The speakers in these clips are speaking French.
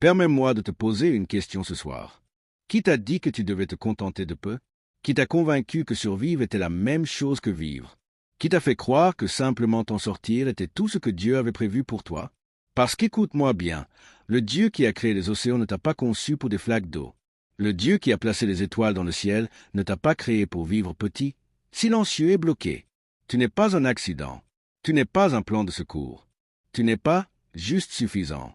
Permets-moi de te poser une question ce soir. Qui t'a dit que tu devais te contenter de peu? Qui t'a convaincu que survivre était la même chose que vivre? Qui t'a fait croire que simplement t'en sortir était tout ce que Dieu avait prévu pour toi? Parce qu'écoute-moi bien, le Dieu qui a créé les océans ne t'a pas conçu pour des flaques d'eau. Le Dieu qui a placé les étoiles dans le ciel ne t'a pas créé pour vivre petit, silencieux et bloqué. Tu n'es pas un accident. Tu n'es pas un plan de secours. Tu n'es pas juste suffisant.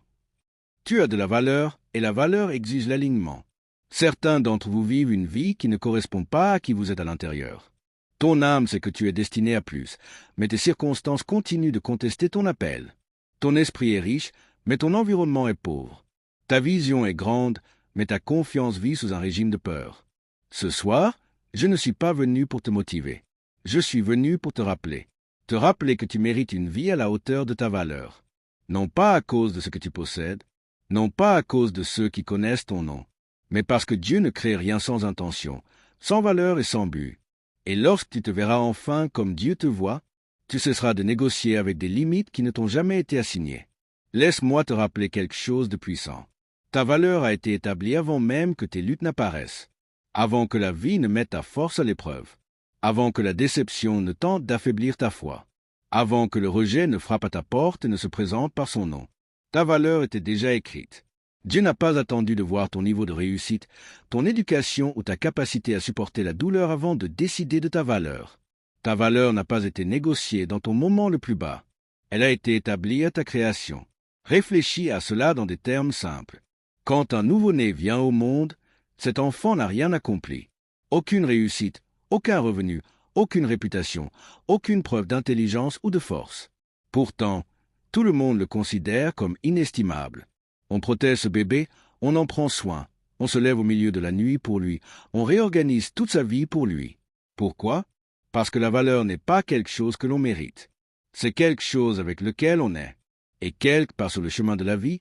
Tu as de la valeur et la valeur exige l'alignement. Certains d'entre vous vivent une vie qui ne correspond pas à qui vous êtes à l'intérieur. Ton âme sait que tu es destiné à plus, mais tes circonstances continuent de contester ton appel. Ton esprit est riche, mais ton environnement est pauvre. Ta vision est grande, mais ta confiance vit sous un régime de peur. Ce soir, je ne suis pas venu pour te motiver. Je suis venu pour te rappeler que tu mérites une vie à la hauteur de ta valeur. Non pas à cause de ce que tu possèdes, non pas à cause de ceux qui connaissent ton nom, mais parce que Dieu ne crée rien sans intention, sans valeur et sans but. Et lorsque tu te verras enfin comme Dieu te voit, tu cesseras de négocier avec des limites qui ne t'ont jamais été assignées. Laisse-moi te rappeler quelque chose de puissant. Ta valeur a été établie avant même que tes luttes n'apparaissent, avant que la vie ne mette ta force à l'épreuve, avant que la déception ne tente d'affaiblir ta foi, avant que le rejet ne frappe à ta porte et ne se présente par son nom. Ta valeur était déjà écrite. Dieu n'a pas attendu de voir ton niveau de réussite, ton éducation ou ta capacité à supporter la douleur avant de décider de ta valeur. Ta valeur n'a pas été négociée dans ton moment le plus bas. Elle a été établie à ta création. Réfléchis à cela dans des termes simples. Quand un nouveau-né vient au monde, cet enfant n'a rien accompli. Aucune réussite, aucun revenu, aucune réputation, aucune preuve d'intelligence ou de force. Pourtant, tout le monde le considère comme inestimable. On protège ce bébé, on en prend soin, on se lève au milieu de la nuit pour lui, on réorganise toute sa vie pour lui. Pourquoi? Parce que la valeur n'est pas quelque chose que l'on mérite. C'est quelque chose avec lequel on est. Et quelque part sur le chemin de la vie,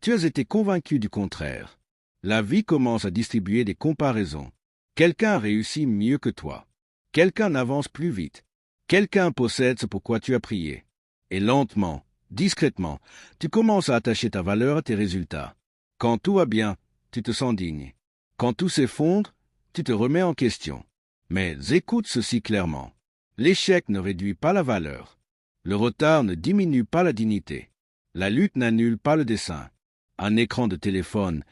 tu as été convaincu du contraire. La vie commence à distribuer des comparaisons. Quelqu'un réussit mieux que toi. Quelqu'un avance plus vite. Quelqu'un possède ce pourquoi tu as prié. Et lentement, discrètement, tu commences à attacher ta valeur à tes résultats. Quand tout va bien, tu te sens digne. Quand tout s'effondre, tu te remets en question. Mais écoute ceci clairement. L'échec ne réduit pas la valeur. Le retard ne diminue pas la dignité. La lutte n'annule pas le dessein. Un écran de téléphone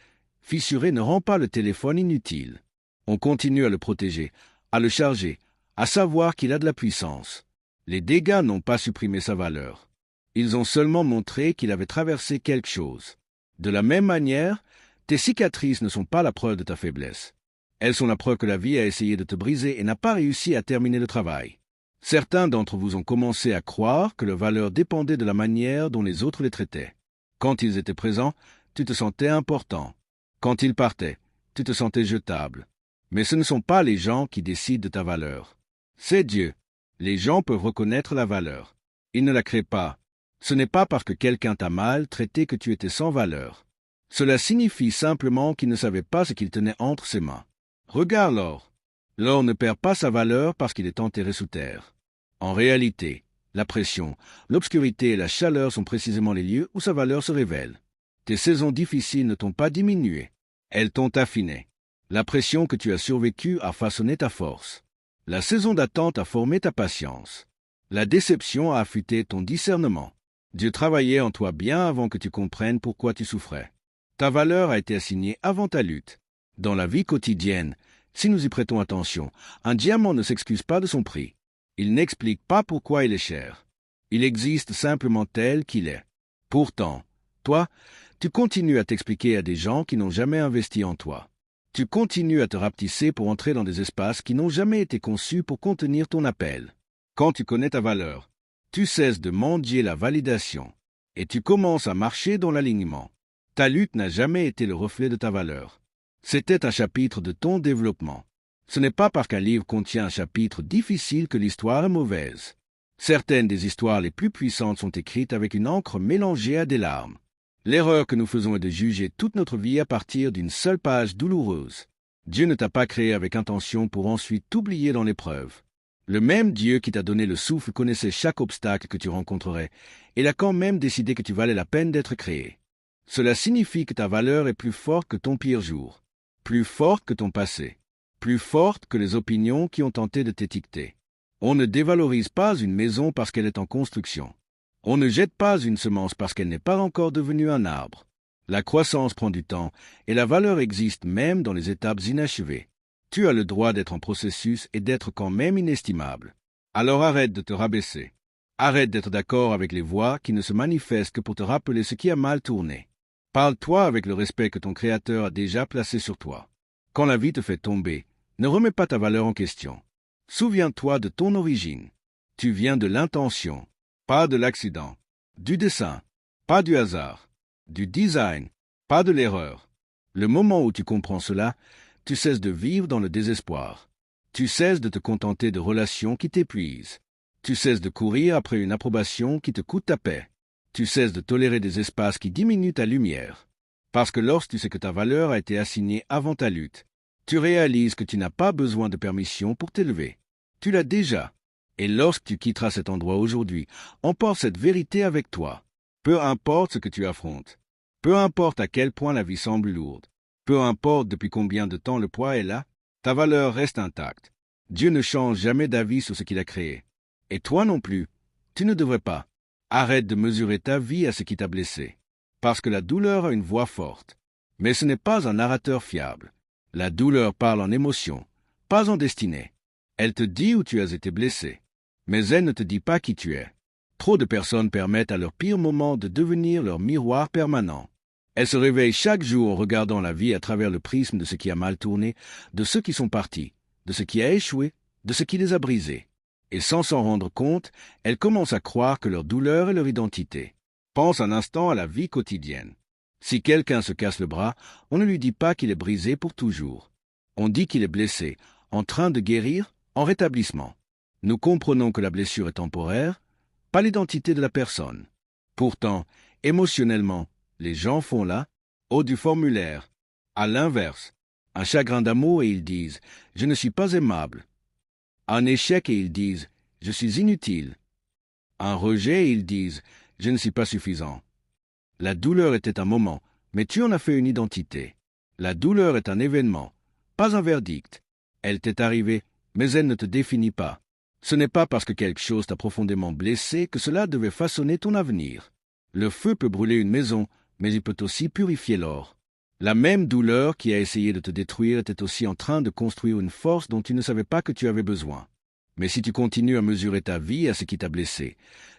fissuré ne rend pas le téléphone inutile. On continue à le protéger, à le charger, à savoir qu'il a de la puissance. Les dégâts n'ont pas supprimé sa valeur. Ils ont seulement montré qu'il avait traversé quelque chose. De la même manière, tes cicatrices ne sont pas la preuve de ta faiblesse. Elles sont la preuve que la vie a essayé de te briser et n'a pas réussi à terminer le travail. Certains d'entre vous ont commencé à croire que leur valeur dépendait de la manière dont les autres les traitaient. Quand ils étaient présents, tu te sentais important. Quand ils partaient, tu te sentais jetable. Mais ce ne sont pas les gens qui décident de ta valeur. C'est Dieu. Les gens peuvent reconnaître la valeur. Ils ne la créent pas. Ce n'est pas parce que quelqu'un t'a mal traité que tu étais sans valeur. Cela signifie simplement qu'il ne savait pas ce qu'il tenait entre ses mains. Regarde l'or. L'or ne perd pas sa valeur parce qu'il est enterré sous terre. En réalité, la pression, l'obscurité et la chaleur sont précisément les lieux où sa valeur se révèle. Tes saisons difficiles ne t'ont pas diminué. Elles t'ont affiné. La pression que tu as survécue a façonné ta force. La saison d'attente a formé ta patience. La déception a affûté ton discernement. Dieu travaillait en toi bien avant que tu comprennes pourquoi tu souffrais. Ta valeur a été assignée avant ta lutte. Dans la vie quotidienne, si nous y prêtons attention, un diamant ne s'excuse pas de son prix. Il n'explique pas pourquoi il est cher. Il existe simplement tel qu'il est. Pourtant, toi, tu continues à t'expliquer à des gens qui n'ont jamais investi en toi. Tu continues à te rapetisser pour entrer dans des espaces qui n'ont jamais été conçus pour contenir ton appel. Quand tu connais ta valeur, tu cesses de mendier la validation et tu commences à marcher dans l'alignement. Ta lutte n'a jamais été le reflet de ta valeur. C'était un chapitre de ton développement. Ce n'est pas parce qu'un livre contient un chapitre difficile que l'histoire est mauvaise. Certaines des histoires les plus puissantes sont écrites avec une encre mélangée à des larmes. L'erreur que nous faisons est de juger toute notre vie à partir d'une seule page douloureuse. Dieu ne t'a pas créé avec intention pour ensuite t'oublier dans l'épreuve. Le même Dieu qui t'a donné le souffle connaissait chaque obstacle que tu rencontrerais. Il a quand même décidé que tu valais la peine d'être créé. Cela signifie que ta valeur est plus forte que ton pire jour, plus forte que ton passé, plus forte que les opinions qui ont tenté de t'étiqueter. On ne dévalorise pas une maison parce qu'elle est en construction. On ne jette pas une semence parce qu'elle n'est pas encore devenue un arbre. La croissance prend du temps et la valeur existe même dans les étapes inachevées. Tu as le droit d'être en processus et d'être quand même inestimable. Alors arrête de te rabaisser. Arrête d'être d'accord avec les voix qui ne se manifestent que pour te rappeler ce qui a mal tourné. Parle-toi avec le respect que ton Créateur a déjà placé sur toi. Quand la vie te fait tomber, ne remets pas ta valeur en question. Souviens-toi de ton origine. Tu viens de l'intention, pas de l'accident, du dessin, pas du hasard, du design, pas de l'erreur. Le moment où tu comprends cela, tu cesses de vivre dans le désespoir. Tu cesses de te contenter de relations qui t'épuisent. Tu cesses de courir après une approbation qui te coûte ta paix. Tu cesses de tolérer des espaces qui diminuent ta lumière. Parce que lorsque tu sais que ta valeur a été assignée avant ta lutte, tu réalises que tu n'as pas besoin de permission pour t'élever. Tu l'as déjà. Et lorsque tu quitteras cet endroit aujourd'hui, emporte cette vérité avec toi. Peu importe ce que tu affrontes. Peu importe à quel point la vie semble lourde. Peu importe depuis combien de temps le poids est là, ta valeur reste intacte. Dieu ne change jamais d'avis sur ce qu'il a créé. Et toi non plus, tu ne devrais pas. Arrête de mesurer ta vie à ce qui t'a blessé. Parce que la douleur a une voix forte. Mais ce n'est pas un narrateur fiable. La douleur parle en émotion, pas en destinée. Elle te dit où tu as été blessé. Mais elle ne te dit pas qui tu es. Trop de personnes permettent à leur pire moment de devenir leur miroir permanent. Elles se réveillent chaque jour en regardant la vie à travers le prisme de ce qui a mal tourné, de ceux qui sont partis, de ce qui a échoué, de ce qui les a brisés. Et sans s'en rendre compte, elles commencent à croire que leur douleur est leur identité. Pense un instant à la vie quotidienne. Si quelqu'un se casse le bras, on ne lui dit pas qu'il est brisé pour toujours. On dit qu'il est blessé, en train de guérir, en rétablissement. Nous comprenons que la blessure est temporaire, pas l'identité de la personne. Pourtant, émotionnellement, les gens font là, haut du formulaire, à l'inverse, un chagrin d'amour et ils disent « Je ne suis pas aimable ». Un échec et ils disent « Je suis inutile ». Un rejet et ils disent « Je ne suis pas suffisant ». La douleur était un moment, mais tu en as fait une identité. La douleur est un événement, pas un verdict. Elle t'est arrivée, mais elle ne te définit pas. Ce n'est pas parce que quelque chose t'a profondément blessé que cela devait façonner ton avenir. Le feu peut brûler une maison, mais il peut aussi purifier l'or. La même douleur qui a essayé de te détruire était aussi en train de construire une force dont tu ne savais pas que tu avais besoin. Mais si tu continues à mesurer ta vie à ce qui t'a blessé,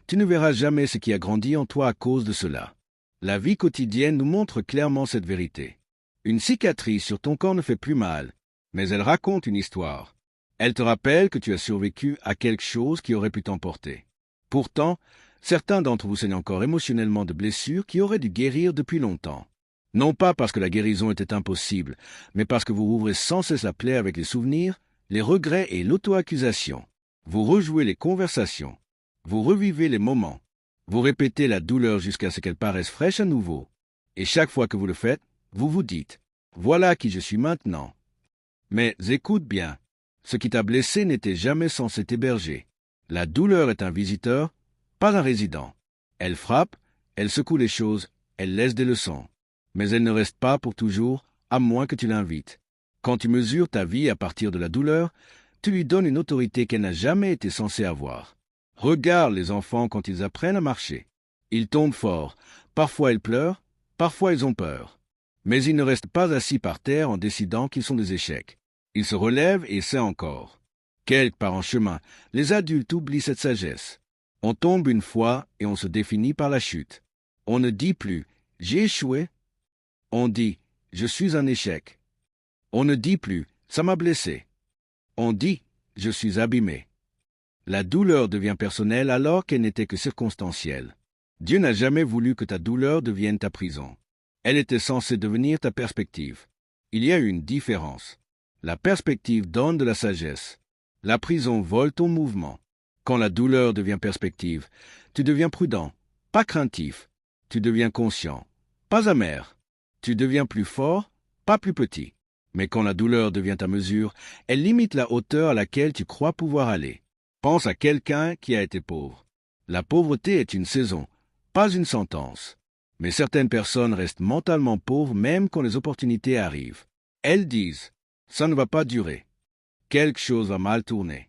tu ne verras jamais ce qui a grandi en toi à cause de cela. La vie quotidienne nous montre clairement cette vérité. Une cicatrice sur ton corps ne fait plus mal, mais elle raconte une histoire. Elle te rappelle que tu as survécu à quelque chose qui aurait pu t'emporter. Pourtant, certains d'entre vous saignent encore émotionnellement de blessures qui auraient dû guérir depuis longtemps. Non pas parce que la guérison était impossible, mais parce que vous rouvrez sans cesse la plaie avec les souvenirs, les regrets et l'auto-accusation. Vous rejouez les conversations. Vous revivez les moments. Vous répétez la douleur jusqu'à ce qu'elle paraisse fraîche à nouveau. Et chaque fois que vous le faites, vous vous dites « Voilà qui je suis maintenant ». Mais écoute bien, ce qui t'a blessé n'était jamais censé t'héberger. La douleur est un visiteur, pas un résident. Elle frappe, elle secoue les choses, elle laisse des leçons. Mais elle ne reste pas pour toujours, à moins que tu l'invites. Quand tu mesures ta vie à partir de la douleur, tu lui donnes une autorité qu'elle n'a jamais été censée avoir. Regarde les enfants quand ils apprennent à marcher. Ils tombent fort, parfois ils pleurent, parfois ils ont peur. Mais ils ne restent pas assis par terre en décidant qu'ils sont des échecs. Ils se relèvent et essaient encore. Quelque part en chemin, les adultes oublient cette sagesse. On tombe une fois et on se définit par la chute. On ne dit plus « j'ai échoué ». On dit « je suis un échec ». On ne dit plus « ça m'a blessé ». On dit « je suis abîmé ». La douleur devient personnelle alors qu'elle n'était que circonstancielle. Dieu n'a jamais voulu que ta douleur devienne ta prison. Elle était censée devenir ta perspective. Il y a une différence. La perspective donne de la sagesse. La prison vole ton mouvement. Quand la douleur devient perspective, tu deviens prudent, pas craintif. Tu deviens conscient, pas amer. Tu deviens plus fort, pas plus petit. Mais quand la douleur devient ta mesure, elle limite la hauteur à laquelle tu crois pouvoir aller. Pense à quelqu'un qui a été pauvre. La pauvreté est une saison, pas une sentence. Mais certaines personnes restent mentalement pauvres même quand les opportunités arrivent. Elles disent « ça ne va pas durer ». Quelque chose va mal tourner.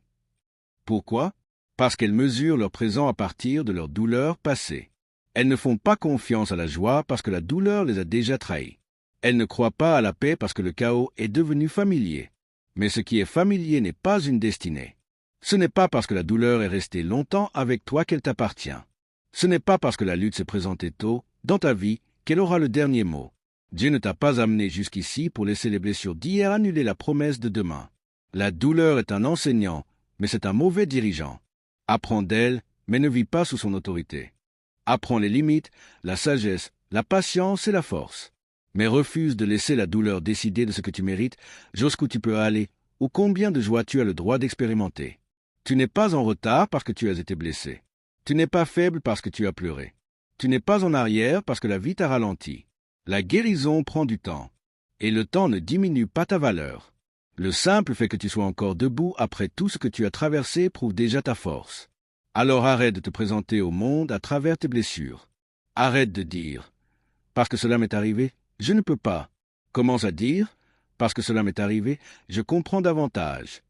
Pourquoi? Parce qu'elles mesurent leur présent à partir de leur douleur passée. Elles ne font pas confiance à la joie parce que la douleur les a déjà trahis. Elles ne croient pas à la paix parce que le chaos est devenu familier. Mais ce qui est familier n'est pas une destinée. Ce n'est pas parce que la douleur est restée longtemps avec toi qu'elle t'appartient. Ce n'est pas parce que la lutte s'est présentée tôt dans ta vie qu'elle aura le dernier mot. Dieu ne t'a pas amené jusqu'ici pour laisser les blessures d'hier annuler la promesse de demain. La douleur est un enseignant, mais c'est un mauvais dirigeant. Apprends d'elle, mais ne vis pas sous son autorité. Apprends les limites, la sagesse, la patience et la force. Mais refuse de laisser la douleur décider de ce que tu mérites, jusqu'où tu peux aller, ou combien de joie tu as le droit d'expérimenter. Tu n'es pas en retard parce que tu as été blessé. Tu n'es pas faible parce que tu as pleuré. Tu n'es pas en arrière parce que la vie t'a ralenti. La guérison prend du temps. Et le temps ne diminue pas ta valeur. Le simple fait que tu sois encore debout après tout ce que tu as traversé prouve déjà ta force. Alors arrête de te présenter au monde à travers tes blessures. Arrête de dire « parce que cela m'est arrivé, je ne peux pas ». Commence à dire « parce que cela m'est arrivé, je comprends davantage ».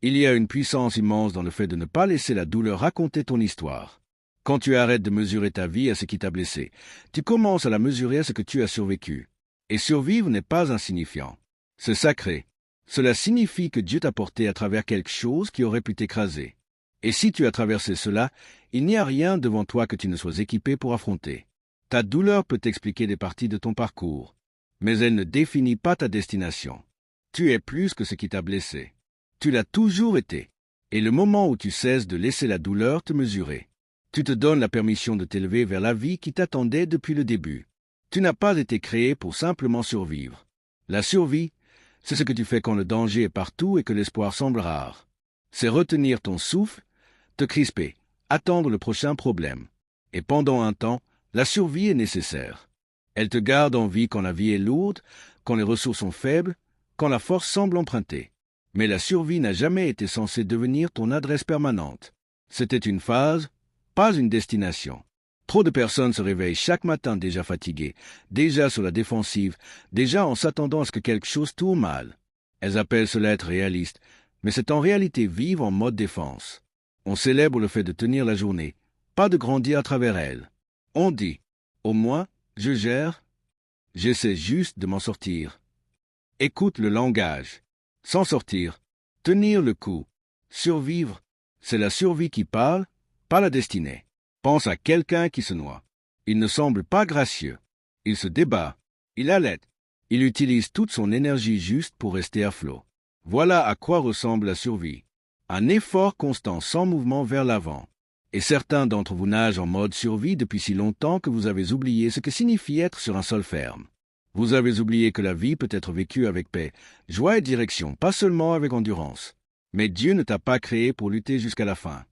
Il y a une puissance immense dans le fait de ne pas laisser la douleur raconter ton histoire. Quand tu arrêtes de mesurer ta vie à ce qui t'a blessé, tu commences à la mesurer à ce que tu as survécu. Et survivre n'est pas insignifiant. C'est sacré. Cela signifie que Dieu t'a porté à travers quelque chose qui aurait pu t'écraser. Et si tu as traversé cela, il n'y a rien devant toi que tu ne sois équipé pour affronter. Ta douleur peut t'expliquer des parties de ton parcours, mais elle ne définit pas ta destination. Tu es plus que ce qui t'a blessé. Tu l'as toujours été. Et le moment où tu cesses de laisser la douleur te mesurer, tu te donnes la permission de t'élever vers la vie qui t'attendait depuis le début. Tu n'as pas été créé pour simplement survivre. La survie, c'est ce que tu fais quand le danger est partout et que l'espoir semble rare. C'est retenir ton souffle, te crisper, attendre le prochain problème. Et pendant un temps, la survie est nécessaire. Elle te garde en vie quand la vie est lourde, quand les ressources sont faibles, quand la force semble empruntée. Mais la survie n'a jamais été censée devenir ton adresse permanente. C'était une phase, pas une destination. Trop de personnes se réveillent chaque matin déjà fatiguées, déjà sur la défensive, déjà en s'attendant à ce que quelque chose tourne mal. Elles appellent cela être réaliste, mais c'est en réalité vivre en mode défense. On célèbre le fait de tenir la journée, pas de grandir à travers elle. On dit, au moins, je gère, j'essaie juste de m'en sortir. Écoute le langage. S'en sortir, tenir le coup, survivre, c'est la survie qui parle, pas la destinée. Pense à quelqu'un qui se noie. Il ne semble pas gracieux. Il se débat. Il allaite. Il utilise toute son énergie juste pour rester à flot. Voilà à quoi ressemble la survie. Un effort constant sans mouvement vers l'avant. Et certains d'entre vous nagent en mode survie depuis si longtemps que vous avez oublié ce que signifie être sur un sol ferme. Vous avez oublié que la vie peut être vécue avec paix, joie et direction, pas seulement avec endurance. Mais Dieu ne t'a pas créé pour lutter jusqu'à la fin.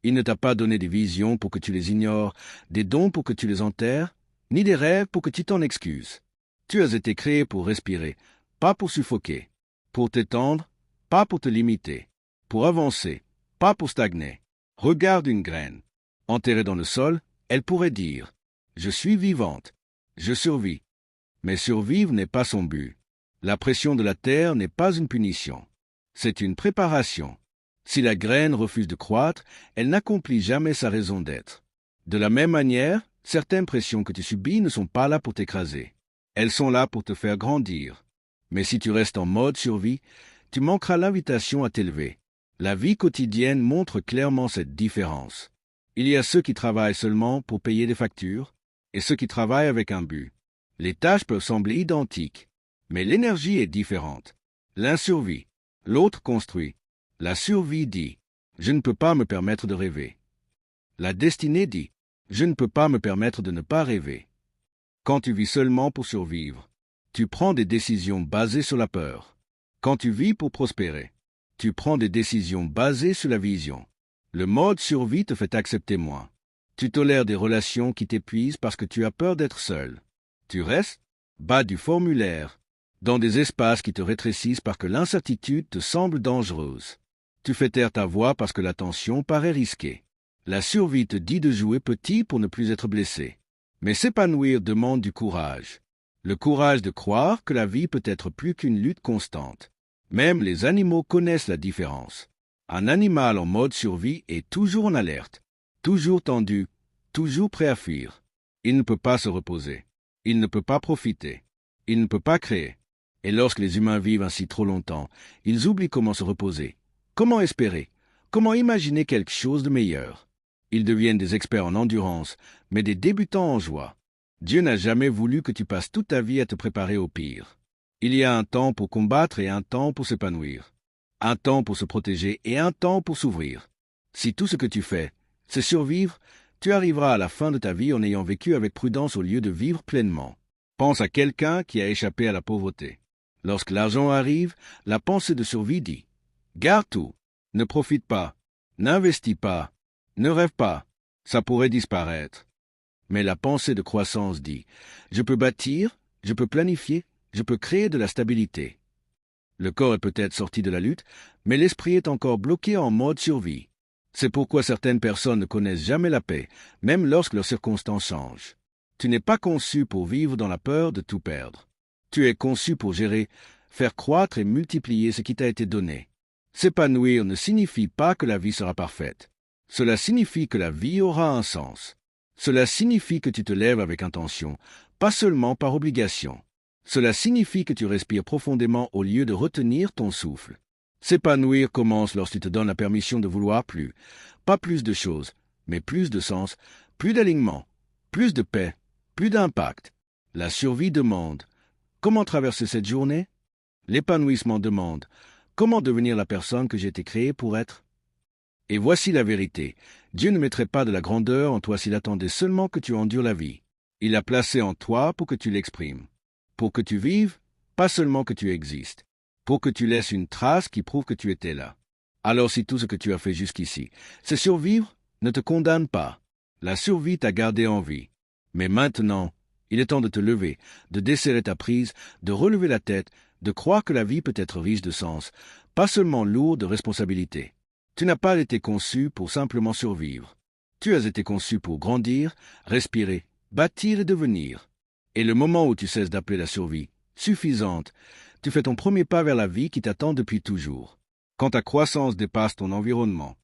Il ne t'a pas donné des visions pour que tu les ignores, des dons pour que tu les enterres, ni des rêves pour que tu t'en excuses. Tu as été créé pour respirer, pas pour suffoquer, pour t'étendre, pas pour te limiter, pour avancer, pas pour stagner. Regarde une graine. Enterrée dans le sol, elle pourrait dire « Je suis vivante, je survis ». Mais survivre n'est pas son but. La pression de la terre n'est pas une punition. C'est une préparation. Si la graine refuse de croître, elle n'accomplit jamais sa raison d'être. De la même manière, certaines pressions que tu subis ne sont pas là pour t'écraser. Elles sont là pour te faire grandir. Mais si tu restes en mode survie, tu manqueras l'invitation à t'élever. La vie quotidienne montre clairement cette différence. Il y a ceux qui travaillent seulement pour payer des factures et ceux qui travaillent avec un but. Les tâches peuvent sembler identiques, mais l'énergie est différente. L'un survit, l'autre construit. La survie dit « Je ne peux pas me permettre de rêver ». La destinée dit « Je ne peux pas me permettre de ne pas rêver ». Quand tu vis seulement pour survivre, tu prends des décisions basées sur la peur. Quand tu vis pour prospérer, tu prends des décisions basées sur la vision. Le mode survie te fait accepter moins. Tu tolères des relations qui t'épuisent parce que tu as peur d'être seul. Tu restes, bas du formulaire, dans des espaces qui te rétrécissent parce que l'incertitude te semble dangereuse. Tu fais taire ta voix parce que la tension paraît risquée. La survie te dit de jouer petit pour ne plus être blessé. Mais s'épanouir demande du courage. Le courage de croire que la vie peut être plus qu'une lutte constante. Même les animaux connaissent la différence. Un animal en mode survie est toujours en alerte, toujours tendu, toujours prêt à fuir. Il ne peut pas se reposer. Il ne peut pas profiter. Il ne peut pas créer. Et lorsque les humains vivent ainsi trop longtemps, ils oublient comment se reposer, comment espérer, comment imaginer quelque chose de meilleur. Ils deviennent des experts en endurance, mais des débutants en joie. Dieu n'a jamais voulu que tu passes toute ta vie à te préparer au pire. Il y a un temps pour combattre et un temps pour s'épanouir. Un temps pour se protéger et un temps pour s'ouvrir. Si tout ce que tu fais, c'est survivre, tu arriveras à la fin de ta vie en ayant vécu avec prudence au lieu de vivre pleinement. Pense à quelqu'un qui a échappé à la pauvreté. Lorsque l'argent arrive, la pensée de survie dit « Garde tout, ne profite pas, n'investis pas, ne rêve pas, ça pourrait disparaître. » Mais la pensée de croissance dit « Je peux bâtir, je peux planifier, je peux créer de la stabilité. » Le corps est peut-être sorti de la lutte, mais l'esprit est encore bloqué en mode survie. C'est pourquoi certaines personnes ne connaissent jamais la paix, même lorsque leurs circonstances changent. Tu n'es pas conçu pour vivre dans la peur de tout perdre. Tu es conçu pour gérer, faire croître et multiplier ce qui t'a été donné. S'épanouir ne signifie pas que la vie sera parfaite. Cela signifie que la vie aura un sens. Cela signifie que tu te lèves avec intention, pas seulement par obligation. Cela signifie que tu respires profondément au lieu de retenir ton souffle. S'épanouir commence lorsque tu te donnes la permission de vouloir plus, pas plus de choses, mais plus de sens, plus d'alignement, plus de paix, plus d'impact. La survie demande comment traverser cette journée? L'épanouissement demande comment devenir la personne que j'ai été créé pour être? Et voici la vérité. Dieu ne mettrait pas de la grandeur en toi s'il attendait seulement que tu endures la vie. Il l'a placé en toi pour que tu l'exprimes. Pour que tu vives, pas seulement que tu existes. Pour que tu laisses une trace qui prouve que tu étais là. Alors si tout ce que tu as fait jusqu'ici, c'est survivre, ne te condamne pas. La survie t'a gardé en vie. Mais maintenant, il est temps de te lever, de desserrer ta prise, de relever la tête, de croire que la vie peut être riche de sens, pas seulement lourde de responsabilités. Tu n'as pas été conçu pour simplement survivre. Tu as été conçu pour grandir, respirer, bâtir et devenir. Et le moment où tu cesses d'appeler la survie suffisante, tu fais ton premier pas vers la vie qui t'attend depuis toujours. Quand ta croissance dépasse ton environnement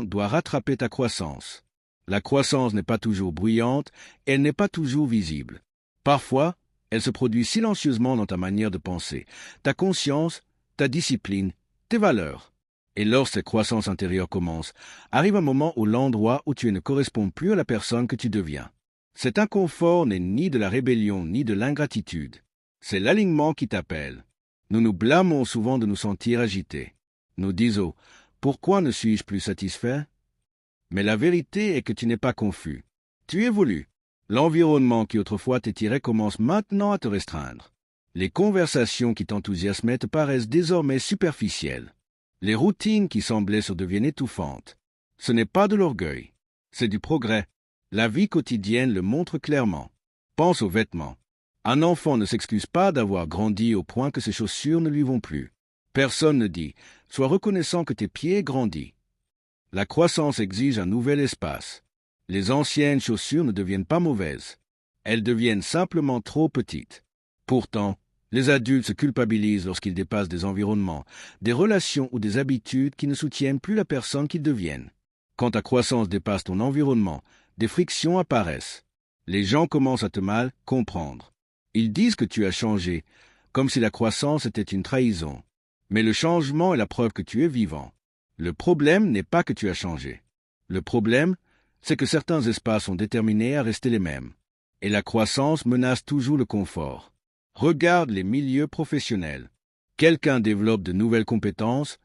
doit rattraper ta croissance. La croissance n'est pas toujours bruyante, elle n'est pas toujours visible. Parfois, elle se produit silencieusement dans ta manière de penser, ta conscience, ta discipline, tes valeurs. Et lorsque cette croissance intérieure commence, arrive un moment où l'endroit où tu es ne correspond plus à la personne que tu deviens. Cet inconfort n'est ni de la rébellion ni de l'ingratitude. C'est l'alignement qui t'appelle. Nous nous blâmons souvent de nous sentir agités. Nous disons « Pourquoi ne suis-je plus satisfait ?» Mais la vérité est que tu n'es pas confus. Tu évolues. L'environnement qui autrefois t'étirait commence maintenant à te restreindre. Les conversations qui t'enthousiasmaient te paraissent désormais superficielles. Les routines qui semblaient se deviennent étouffantes. Ce n'est pas de l'orgueil, c'est du progrès. La vie quotidienne le montre clairement. Pense aux vêtements. Un enfant ne s'excuse pas d'avoir grandi au point que ses chaussures ne lui vont plus. Personne ne dit « Sois reconnaissant que tes pieds grandissent ». La croissance exige un nouvel espace. Les anciennes chaussures ne deviennent pas mauvaises. Elles deviennent simplement trop petites. Pourtant, les adultes se culpabilisent lorsqu'ils dépassent des environnements, des relations ou des habitudes qui ne soutiennent plus la personne qu'ils deviennent. Quand ta croissance dépasse ton environnement, des frictions apparaissent. Les gens commencent à te mal comprendre. Ils disent que tu as changé, comme si la croissance était une trahison. Mais le changement est la preuve que tu es vivant. Le problème n'est pas que tu as changé. Le problème, c'est que certains espaces sont déterminés à rester les mêmes. Et la croissance menace toujours le confort. Regarde les milieux professionnels. Quelqu'un développe de nouvelles compétences,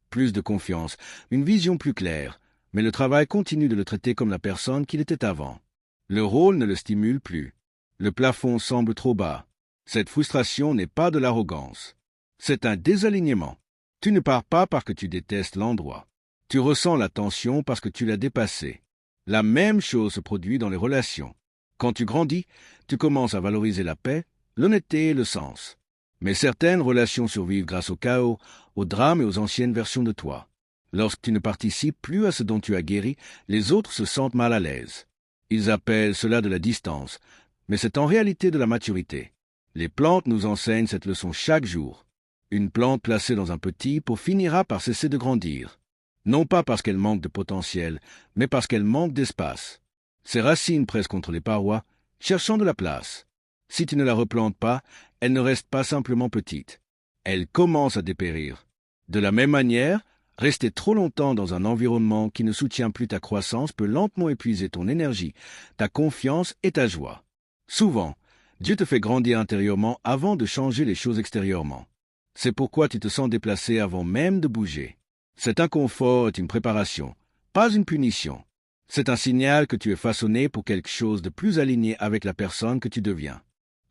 plus de confiance, une vision plus claire, mais le travail continue de le traiter comme la personne qu'il était avant. Le rôle ne le stimule plus. Le plafond semble trop bas. Cette frustration n'est pas de l'arrogance. C'est un désalignement. Tu ne pars pas parce que tu détestes l'endroit. Tu ressens la tension parce que tu l'as dépassé. La même chose se produit dans les relations. Quand tu grandis, tu commences à valoriser la paix, l'honnêteté et le sens. Mais certaines relations survivent grâce au chaos, au drame et aux anciennes versions de toi. Lorsque tu ne participes plus à ce dont tu as guéri, les autres se sentent mal à l'aise. Ils appellent cela de la distance, mais c'est en réalité de la maturité. Les plantes nous enseignent cette leçon chaque jour. Une plante placée dans un petit pot finira par cesser de grandir. Non pas parce qu'elle manque de potentiel, mais parce qu'elle manque d'espace. Ses racines pressent contre les parois, cherchant de la place. Si tu ne la replantes pas, elle ne reste pas simplement petite. Elle commence à dépérir. De la même manière, rester trop longtemps dans un environnement qui ne soutient plus ta croissance peut lentement épuiser ton énergie, ta confiance et ta joie. Souvent, Dieu te fait grandir intérieurement avant de changer les choses extérieurement. C'est pourquoi tu te sens déplacé avant même de bouger. Cet inconfort est une préparation, pas une punition. C'est un signal que tu es façonné pour quelque chose de plus aligné avec la personne que tu deviens.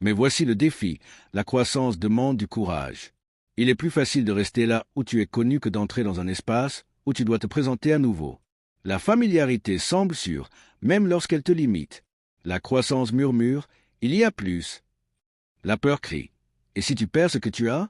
Mais voici le défi, la croissance demande du courage. Il est plus facile de rester là où tu es connu que d'entrer dans un espace où tu dois te présenter à nouveau. La familiarité semble sûre, même lorsqu'elle te limite. La croissance murmure, il y a plus. La peur crie. Et si tu perds ce que tu as?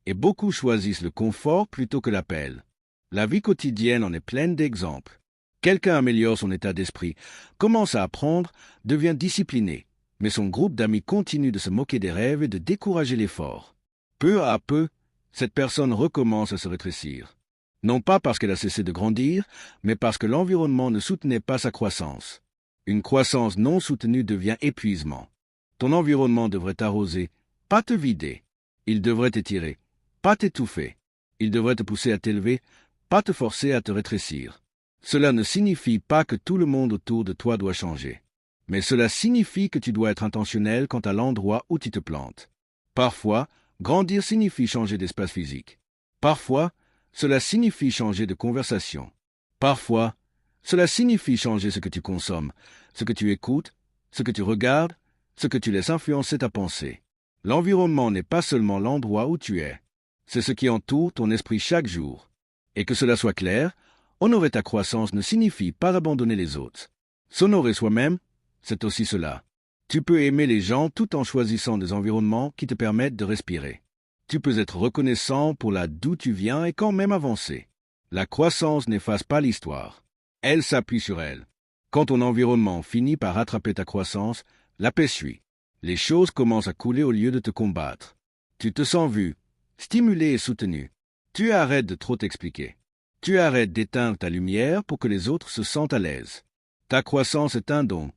Et beaucoup choisissent le confort plutôt que l'appel. La vie quotidienne en est pleine d'exemples. Quelqu'un améliore son état d'esprit, commence à apprendre, devient discipliné, mais son groupe d'amis continue de se moquer des rêves et de décourager l'effort. Peu à peu, cette personne recommence à se rétrécir. Non pas parce qu'elle a cessé de grandir, mais parce que l'environnement ne soutenait pas sa croissance. Une croissance non soutenue devient épuisement. Ton environnement devrait t'arroser, pas te vider. Il devrait t'étirer, pas t'étouffer. Il devrait te pousser à t'élever, pas te forcer à te rétrécir. Cela ne signifie pas que tout le monde autour de toi doit changer. Mais cela signifie que tu dois être intentionnel quant à l'endroit où tu te plantes. Parfois, grandir signifie changer d'espace physique. Parfois, cela signifie changer de conversation. Parfois, cela signifie changer ce que tu consommes, ce que tu écoutes, ce que tu regardes, ce que tu laisses influencer ta pensée. L'environnement n'est pas seulement l'endroit où tu es. C'est ce qui entoure ton esprit chaque jour. Et que cela soit clair, honorer ta croissance ne signifie pas abandonner les autres. S'honorer soi-même, c'est aussi cela. Tu peux aimer les gens tout en choisissant des environnements qui te permettent de respirer. Tu peux être reconnaissant pour là d'où tu viens et quand même avancer. La croissance n'efface pas l'histoire. Elle s'appuie sur elle. Quand ton environnement finit par rattraper ta croissance, la paix suit. Les choses commencent à couler au lieu de te combattre. Tu te sens vu, stimulé et soutenu. Tu arrêtes de trop t'expliquer. Tu arrêtes d'éteindre ta lumière pour que les autres se sentent à l'aise. Ta croissance est un don,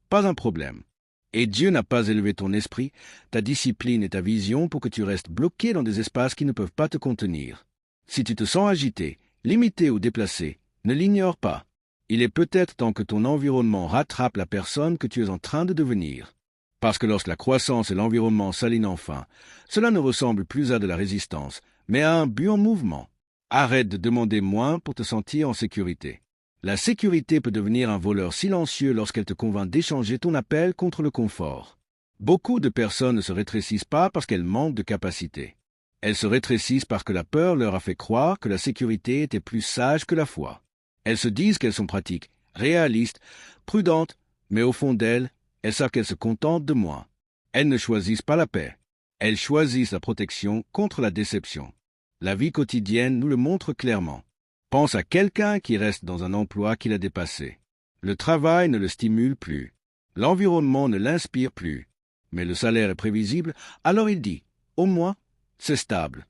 pas un problème. Et Dieu n'a pas élevé ton esprit, ta discipline et ta vision pour que tu restes bloqué dans des espaces qui ne peuvent pas te contenir. Si tu te sens agité, limité ou déplacé, ne l'ignore pas. Il est peut-être temps que ton environnement rattrape la personne que tu es en train de devenir. Parce que lorsque la croissance et l'environnement s'alignent enfin, cela ne ressemble plus à de la résistance, mais à un but en mouvement. Arrête de demander moins pour te sentir en sécurité. La sécurité peut devenir un voleur silencieux lorsqu'elle te convainc d'échanger ton appel contre le confort. Beaucoup de personnes ne se rétrécissent pas parce qu'elles manquent de capacité. Elles se rétrécissent parce que la peur leur a fait croire que la sécurité était plus sage que la foi. Elles se disent qu'elles sont pratiques, réalistes, prudentes, mais au fond d'elles, elles savent qu'elles se contentent de moins. Elles ne choisissent pas la paix. Elles choisissent la protection contre la déception. La vie quotidienne nous le montre clairement. Pense à quelqu'un qui reste dans un emploi qu'il a dépassé. Le travail ne le stimule plus. L'environnement ne l'inspire plus. Mais le salaire est prévisible, alors il dit « au moins, c'est stable ».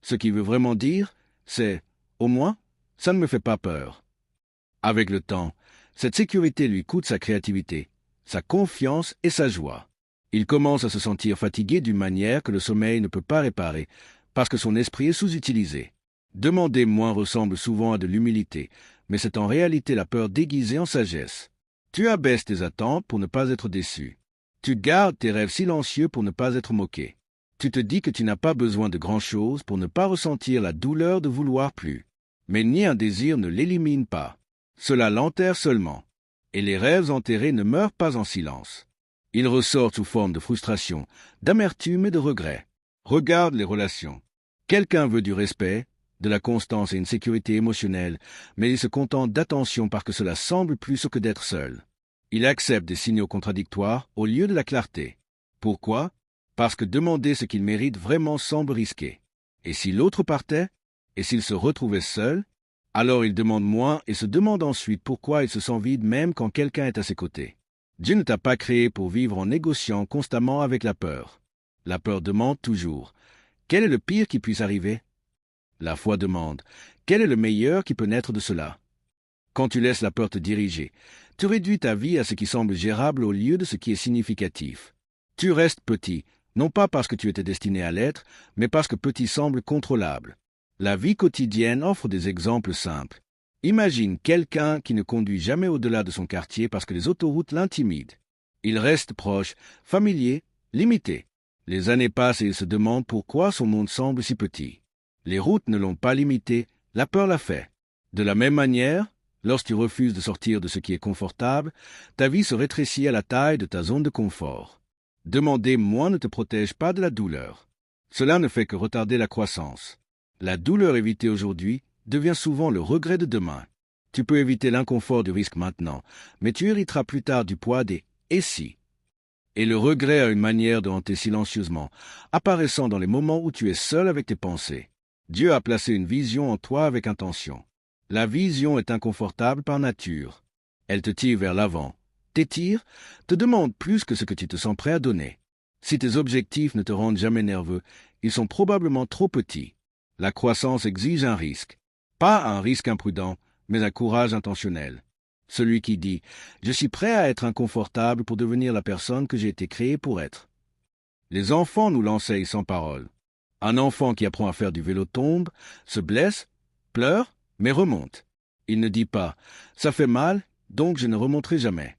Ce qui veut vraiment dire, c'est « au moins, ça ne me fait pas peur ». Avec le temps, cette sécurité lui coûte sa créativité, sa confiance et sa joie. Il commence à se sentir fatigué d'une manière que le sommeil ne peut pas réparer, parce que son esprit est sous-utilisé. Demander moins ressemble souvent à de l'humilité, mais c'est en réalité la peur déguisée en sagesse. Tu abaisses tes attentes pour ne pas être déçu. Tu gardes tes rêves silencieux pour ne pas être moqué. Tu te dis que tu n'as pas besoin de grand-chose pour ne pas ressentir la douleur de vouloir plus. Mais ni un désir ne l'élimine pas. Cela l'enterre seulement. Et les rêves enterrés ne meurent pas en silence. Ils ressortent sous forme de frustration, d'amertume et de regret. Regarde les relations. Quelqu'un veut du respect, de la constance et une sécurité émotionnelle, mais il se contente d'attention parce que cela semble plus que d'être seul. Il accepte des signaux contradictoires au lieu de la clarté. Pourquoi? Parce que demander ce qu'il mérite vraiment semble risqué. Et si l'autre partait? Et s'il se retrouvait seul? Alors il demande moins et se demande ensuite pourquoi il se sent vide même quand quelqu'un est à ses côtés. Dieu ne t'a pas créé pour vivre en négociant constamment avec la peur. La peur demande toujours « Quel est le pire qui puisse arriver ?» La foi demande « Quel est le meilleur qui peut naître de cela ?» Quand tu laisses la peur te diriger, tu réduis ta vie à ce qui semble gérable au lieu de ce qui est significatif. Tu restes petit, non pas parce que tu étais destiné à l'être, mais parce que petit semble contrôlable. La vie quotidienne offre des exemples simples. Imagine quelqu'un qui ne conduit jamais au-delà de son quartier parce que les autoroutes l'intimident. Il reste proche, familier, limité. Les années passent et il se demande pourquoi son monde semble si petit. Les routes ne l'ont pas limité, la peur l'a fait. De la même manière, lorsque tu refuses de sortir de ce qui est confortable, ta vie se rétrécit à la taille de ta zone de confort. Demander moins ne te protège pas de la douleur. Cela ne fait que retarder la croissance. La douleur évitée aujourd'hui devient souvent le regret de demain. Tu peux éviter l'inconfort du risque maintenant, mais tu hériteras plus tard du poids des « et si ». Et le regret a une manière de hanter silencieusement, apparaissant dans les moments où tu es seul avec tes pensées. Dieu a placé une vision en toi avec intention. La vision est inconfortable par nature. Elle te tire vers l'avant, t'étire, te demande plus que ce que tu te sens prêt à donner. Si tes objectifs ne te rendent jamais nerveux, ils sont probablement trop petits. La croissance exige un risque. Pas un risque imprudent, mais un courage intentionnel. Celui qui dit « Je suis prêt à être inconfortable pour devenir la personne que j'ai été créé pour être ». Les enfants nous l'enseignent sans parole. Un enfant qui apprend à faire du vélo tombe, se blesse, pleure, mais remonte. Il ne dit pas « Ça fait mal, donc je ne remonterai jamais ».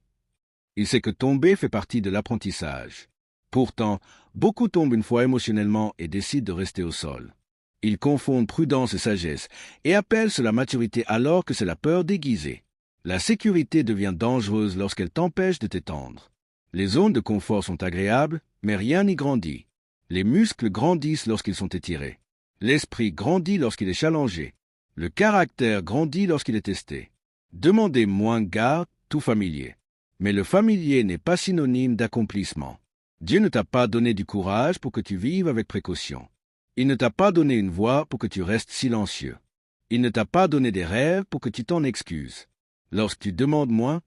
Il sait que tomber fait partie de l'apprentissage. Pourtant, beaucoup tombent une fois émotionnellement et décident de rester au sol. Ils confondent prudence et sagesse et appellent cela maturité alors que c'est la peur déguisée. La sécurité devient dangereuse lorsqu'elle t'empêche de t'étendre. Les zones de confort sont agréables, mais rien n'y grandit. Les muscles grandissent lorsqu'ils sont étirés. L'esprit grandit lorsqu'il est challengé. Le caractère grandit lorsqu'il est testé. Demander moins garde tout familier. Mais le familier n'est pas synonyme d'accomplissement. Dieu ne t'a pas donné du courage pour que tu vives avec précaution. Il ne t'a pas donné une voix pour que tu restes silencieux. Il ne t'a pas donné des rêves pour que tu t'en excuses. Lorsque tu demandes moins,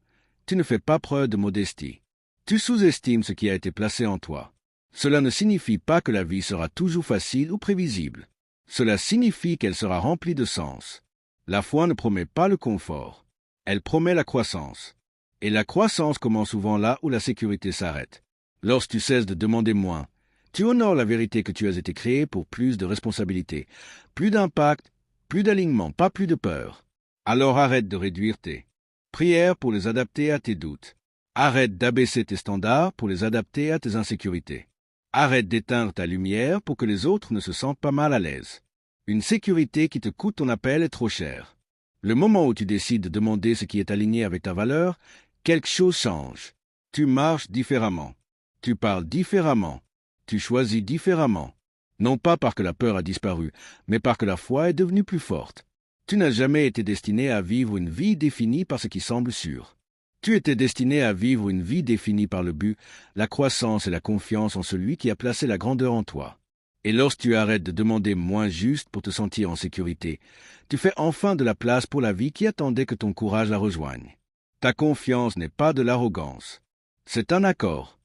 tu ne fais pas preuve de modestie. Tu sous-estimes ce qui a été placé en toi. Cela ne signifie pas que la vie sera toujours facile ou prévisible. Cela signifie qu'elle sera remplie de sens. La foi ne promet pas le confort. Elle promet la croissance. Et la croissance commence souvent là où la sécurité s'arrête. Lorsque tu cesses de demander moins, tu honores la vérité que tu as été créé pour plus de responsabilité, plus d'impact, plus d'alignement, pas plus de peur. Alors arrête de réduire tes prières pour les adapter à tes doutes. Arrête d'abaisser tes standards pour les adapter à tes insécurités. Arrête d'éteindre ta lumière pour que les autres ne se sentent pas mal à l'aise. Une sécurité qui te coûte ton appel est trop chère. Le moment où tu décides de demander ce qui est aligné avec ta valeur, quelque chose change. Tu marches différemment. Tu parles différemment. Tu choisis différemment. Non pas parce que la peur a disparu, mais parce que la foi est devenue plus forte. Tu n'as jamais été destiné à vivre une vie définie par ce qui semble sûr. Tu étais destiné à vivre une vie définie par le but, la croissance et la confiance en celui qui a placé la grandeur en toi. Et lorsque tu arrêtes de demander moins juste pour te sentir en sécurité, tu fais enfin de la place pour la vie qui attendait que ton courage la rejoigne. Ta confiance n'est pas de l'arrogance. C'est un accord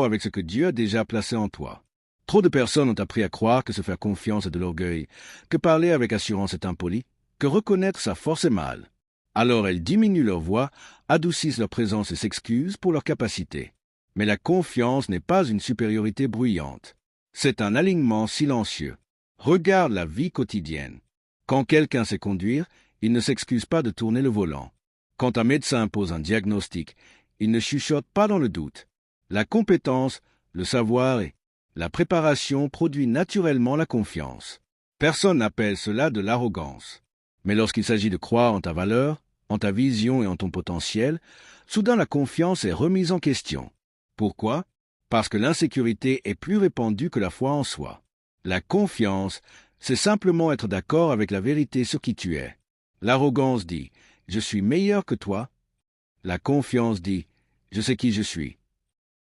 avec ce que Dieu a déjà placé en toi. Trop de personnes ont appris à croire que se faire confiance est de l'orgueil, que parler avec assurance est impoli, que reconnaître sa force est mal. Alors elles diminuent leur voix, adoucissent leur présence et s'excusent pour leur capacité. Mais la confiance n'est pas une supériorité bruyante. C'est un alignement silencieux. Regarde la vie quotidienne. Quand quelqu'un sait conduire, il ne s'excuse pas de tourner le volant. Quand un médecin pose un diagnostic, il ne chuchote pas dans le doute. La compétence, le savoir et la préparation produit naturellement la confiance. Personne n'appelle cela de l'arrogance. Mais lorsqu'il s'agit de croire en ta valeur, en ta vision et en ton potentiel, soudain la confiance est remise en question. Pourquoi? Parce que l'insécurité est plus répandue que la foi en soi. La confiance, c'est simplement être d'accord avec la vérité sur qui tu es. L'arrogance dit « Je suis meilleur que toi ». La confiance dit « Je sais qui je suis ».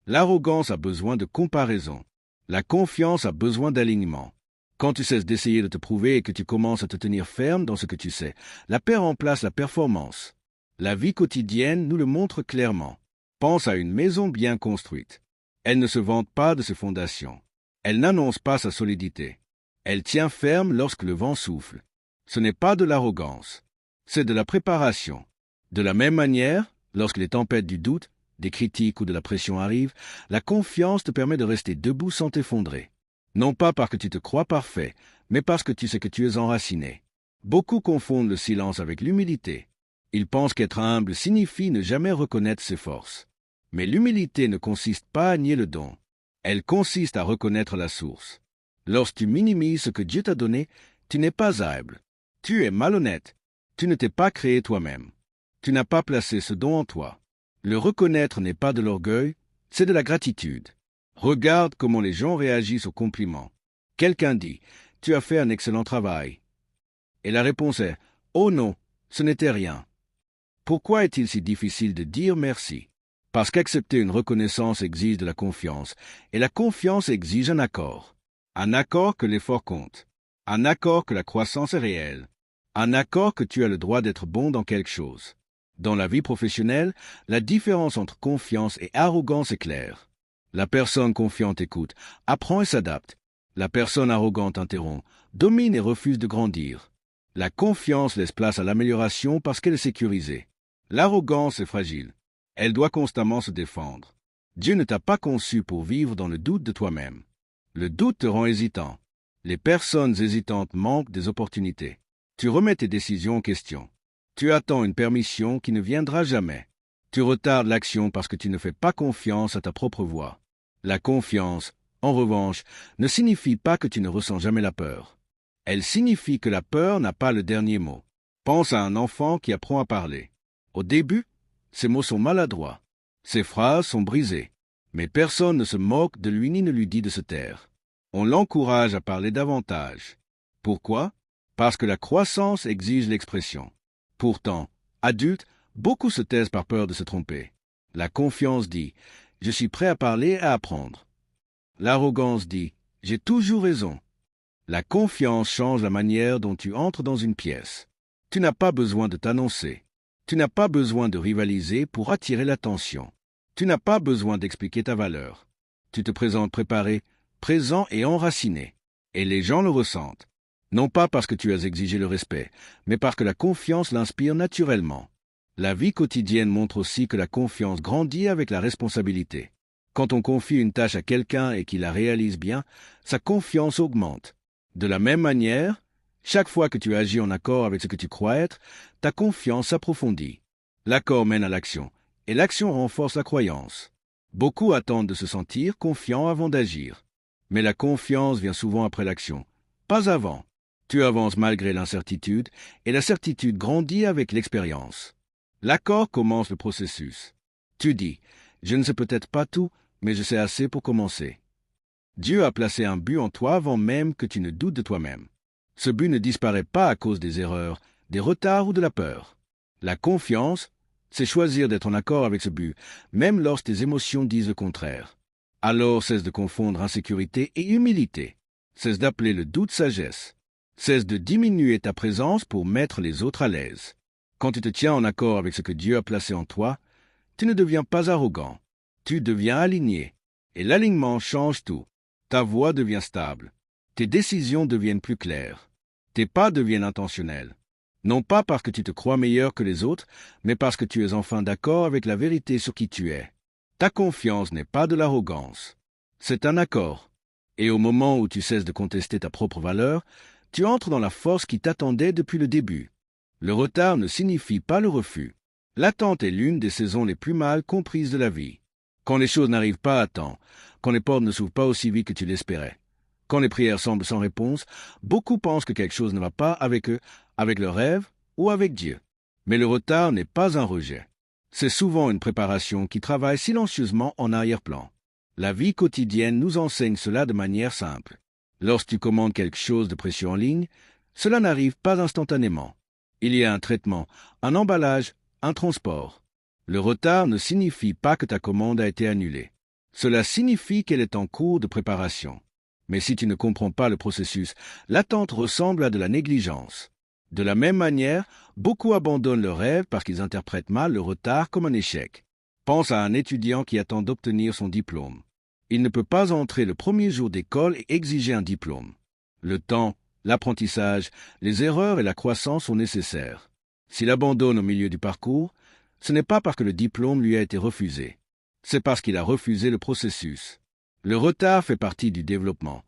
L'arrogance a besoin de comparaison. La confiance a besoin d'alignement. Quand tu cesses d'essayer de te prouver et que tu commences à te tenir ferme dans ce que tu sais, la paix remplace la performance. La vie quotidienne nous le montre clairement. Pense à une maison bien construite. Elle ne se vante pas de ses fondations. Elle n'annonce pas sa solidité. Elle tient ferme lorsque le vent souffle. Ce n'est pas de l'arrogance, c'est de la préparation. De la même manière, lorsque les tempêtes du doute, des critiques ou de la pression arrivent, la confiance te permet de rester debout sans t'effondrer. Non pas parce que tu te crois parfait, mais parce que tu sais que tu es enraciné. Beaucoup confondent le silence avec l'humilité. Ils pensent qu'être humble signifie ne jamais reconnaître ses forces. Mais l'humilité ne consiste pas à nier le don. Elle consiste à reconnaître la source. Lorsque tu minimises ce que Dieu t'a donné, tu n'es pas humble. Tu es malhonnête. Tu ne t'es pas créé toi-même. Tu n'as pas placé ce don en toi. Le reconnaître n'est pas de l'orgueil, c'est de la gratitude. Regarde comment les gens réagissent aux compliments. Quelqu'un dit « Tu as fait un excellent travail ». Et la réponse est « Oh non, ce n'était rien ». Pourquoi est-il si difficile de dire merci? Parce qu'accepter une reconnaissance exige de la confiance, et la confiance exige un accord. Un accord que l'effort compte. Un accord que la croissance est réelle. Un accord que tu as le droit d'être bon dans quelque chose. Dans la vie professionnelle, la différence entre confiance et arrogance est claire. La personne confiante écoute, apprend et s'adapte. La personne arrogante interrompt, domine et refuse de grandir. La confiance laisse place à l'amélioration parce qu'elle est sécurisée. L'arrogance est fragile. Elle doit constamment se défendre. Dieu ne t'a pas conçu pour vivre dans le doute de toi-même. Le doute te rend hésitant. Les personnes hésitantes manquent des opportunités. Tu remets tes décisions en question. Tu attends une permission qui ne viendra jamais. Tu retardes l'action parce que tu ne fais pas confiance à ta propre voix. La confiance, en revanche, ne signifie pas que tu ne ressens jamais la peur. Elle signifie que la peur n'a pas le dernier mot. Pense à un enfant qui apprend à parler. Au début, ses mots sont maladroits. Ses phrases sont brisées. Mais personne ne se moque de lui ni ne lui dit de se taire. On l'encourage à parler davantage. Pourquoi? Parce que la croissance exige l'expression. Pourtant, adulte, beaucoup se taisent par peur de se tromper. La confiance dit « Je suis prêt à parler et à apprendre ». L'arrogance dit « J'ai toujours raison ». La confiance change la manière dont tu entres dans une pièce. Tu n'as pas besoin de t'annoncer. Tu n'as pas besoin de rivaliser pour attirer l'attention. Tu n'as pas besoin d'expliquer ta valeur. Tu te présentes préparé, présent et enraciné. Et les gens le ressentent. Non pas parce que tu as exigé le respect, mais parce que la confiance l'inspire naturellement. La vie quotidienne montre aussi que la confiance grandit avec la responsabilité. Quand on confie une tâche à quelqu'un et qu'il la réalise bien, sa confiance augmente. De la même manière, chaque fois que tu agis en accord avec ce que tu crois être, ta confiance s'approfondit. L'accord mène à l'action, et l'action renforce la croyance. Beaucoup attendent de se sentir confiants avant d'agir. Mais la confiance vient souvent après l'action, pas avant. Tu avances malgré l'incertitude, et la certitude grandit avec l'expérience. L'accord commence le processus. Tu dis, je ne sais peut-être pas tout, mais je sais assez pour commencer. Dieu a placé un but en toi avant même que tu ne doutes de toi-même. Ce but ne disparaît pas à cause des erreurs, des retards ou de la peur. La confiance, c'est choisir d'être en accord avec ce but, même lorsque tes émotions disent le contraire. Alors cesse de confondre insécurité et humilité. Cesse d'appeler le doute sagesse. Cesse de diminuer ta présence pour mettre les autres à l'aise. Quand tu te tiens en accord avec ce que Dieu a placé en toi, tu ne deviens pas arrogant. Tu deviens aligné. Et l'alignement change tout. Ta voix devient stable. Tes décisions deviennent plus claires. Tes pas deviennent intentionnels. Non pas parce que tu te crois meilleur que les autres, mais parce que tu es enfin d'accord avec la vérité sur qui tu es. Ta confiance n'est pas de l'arrogance. C'est un accord. Et au moment où tu cesses de contester ta propre valeur, tu entres dans la force qui t'attendait depuis le début. Le retard ne signifie pas le refus. L'attente est l'une des saisons les plus mal comprises de la vie. Quand les choses n'arrivent pas à temps, quand les portes ne s'ouvrent pas aussi vite que tu l'espérais, quand les prières semblent sans réponse, beaucoup pensent que quelque chose ne va pas avec eux, avec leurs rêves ou avec Dieu. Mais le retard n'est pas un rejet. C'est souvent une préparation qui travaille silencieusement en arrière-plan. La vie quotidienne nous enseigne cela de manière simple. Lorsque tu commandes quelque chose de précieux en ligne, cela n'arrive pas instantanément. Il y a un traitement, un emballage, un transport. Le retard ne signifie pas que ta commande a été annulée. Cela signifie qu'elle est en cours de préparation. Mais si tu ne comprends pas le processus, l'attente ressemble à de la négligence. De la même manière, beaucoup abandonnent leurs rêves parce qu'ils interprètent mal le retard comme un échec. Pense à un étudiant qui attend d'obtenir son diplôme. Il ne peut pas entrer le premier jour d'école et exiger un diplôme. Le temps, l'apprentissage, les erreurs et la croissance sont nécessaires. S'il abandonne au milieu du parcours, ce n'est pas parce que le diplôme lui a été refusé. C'est parce qu'il a refusé le processus. Le retard fait partie du développement,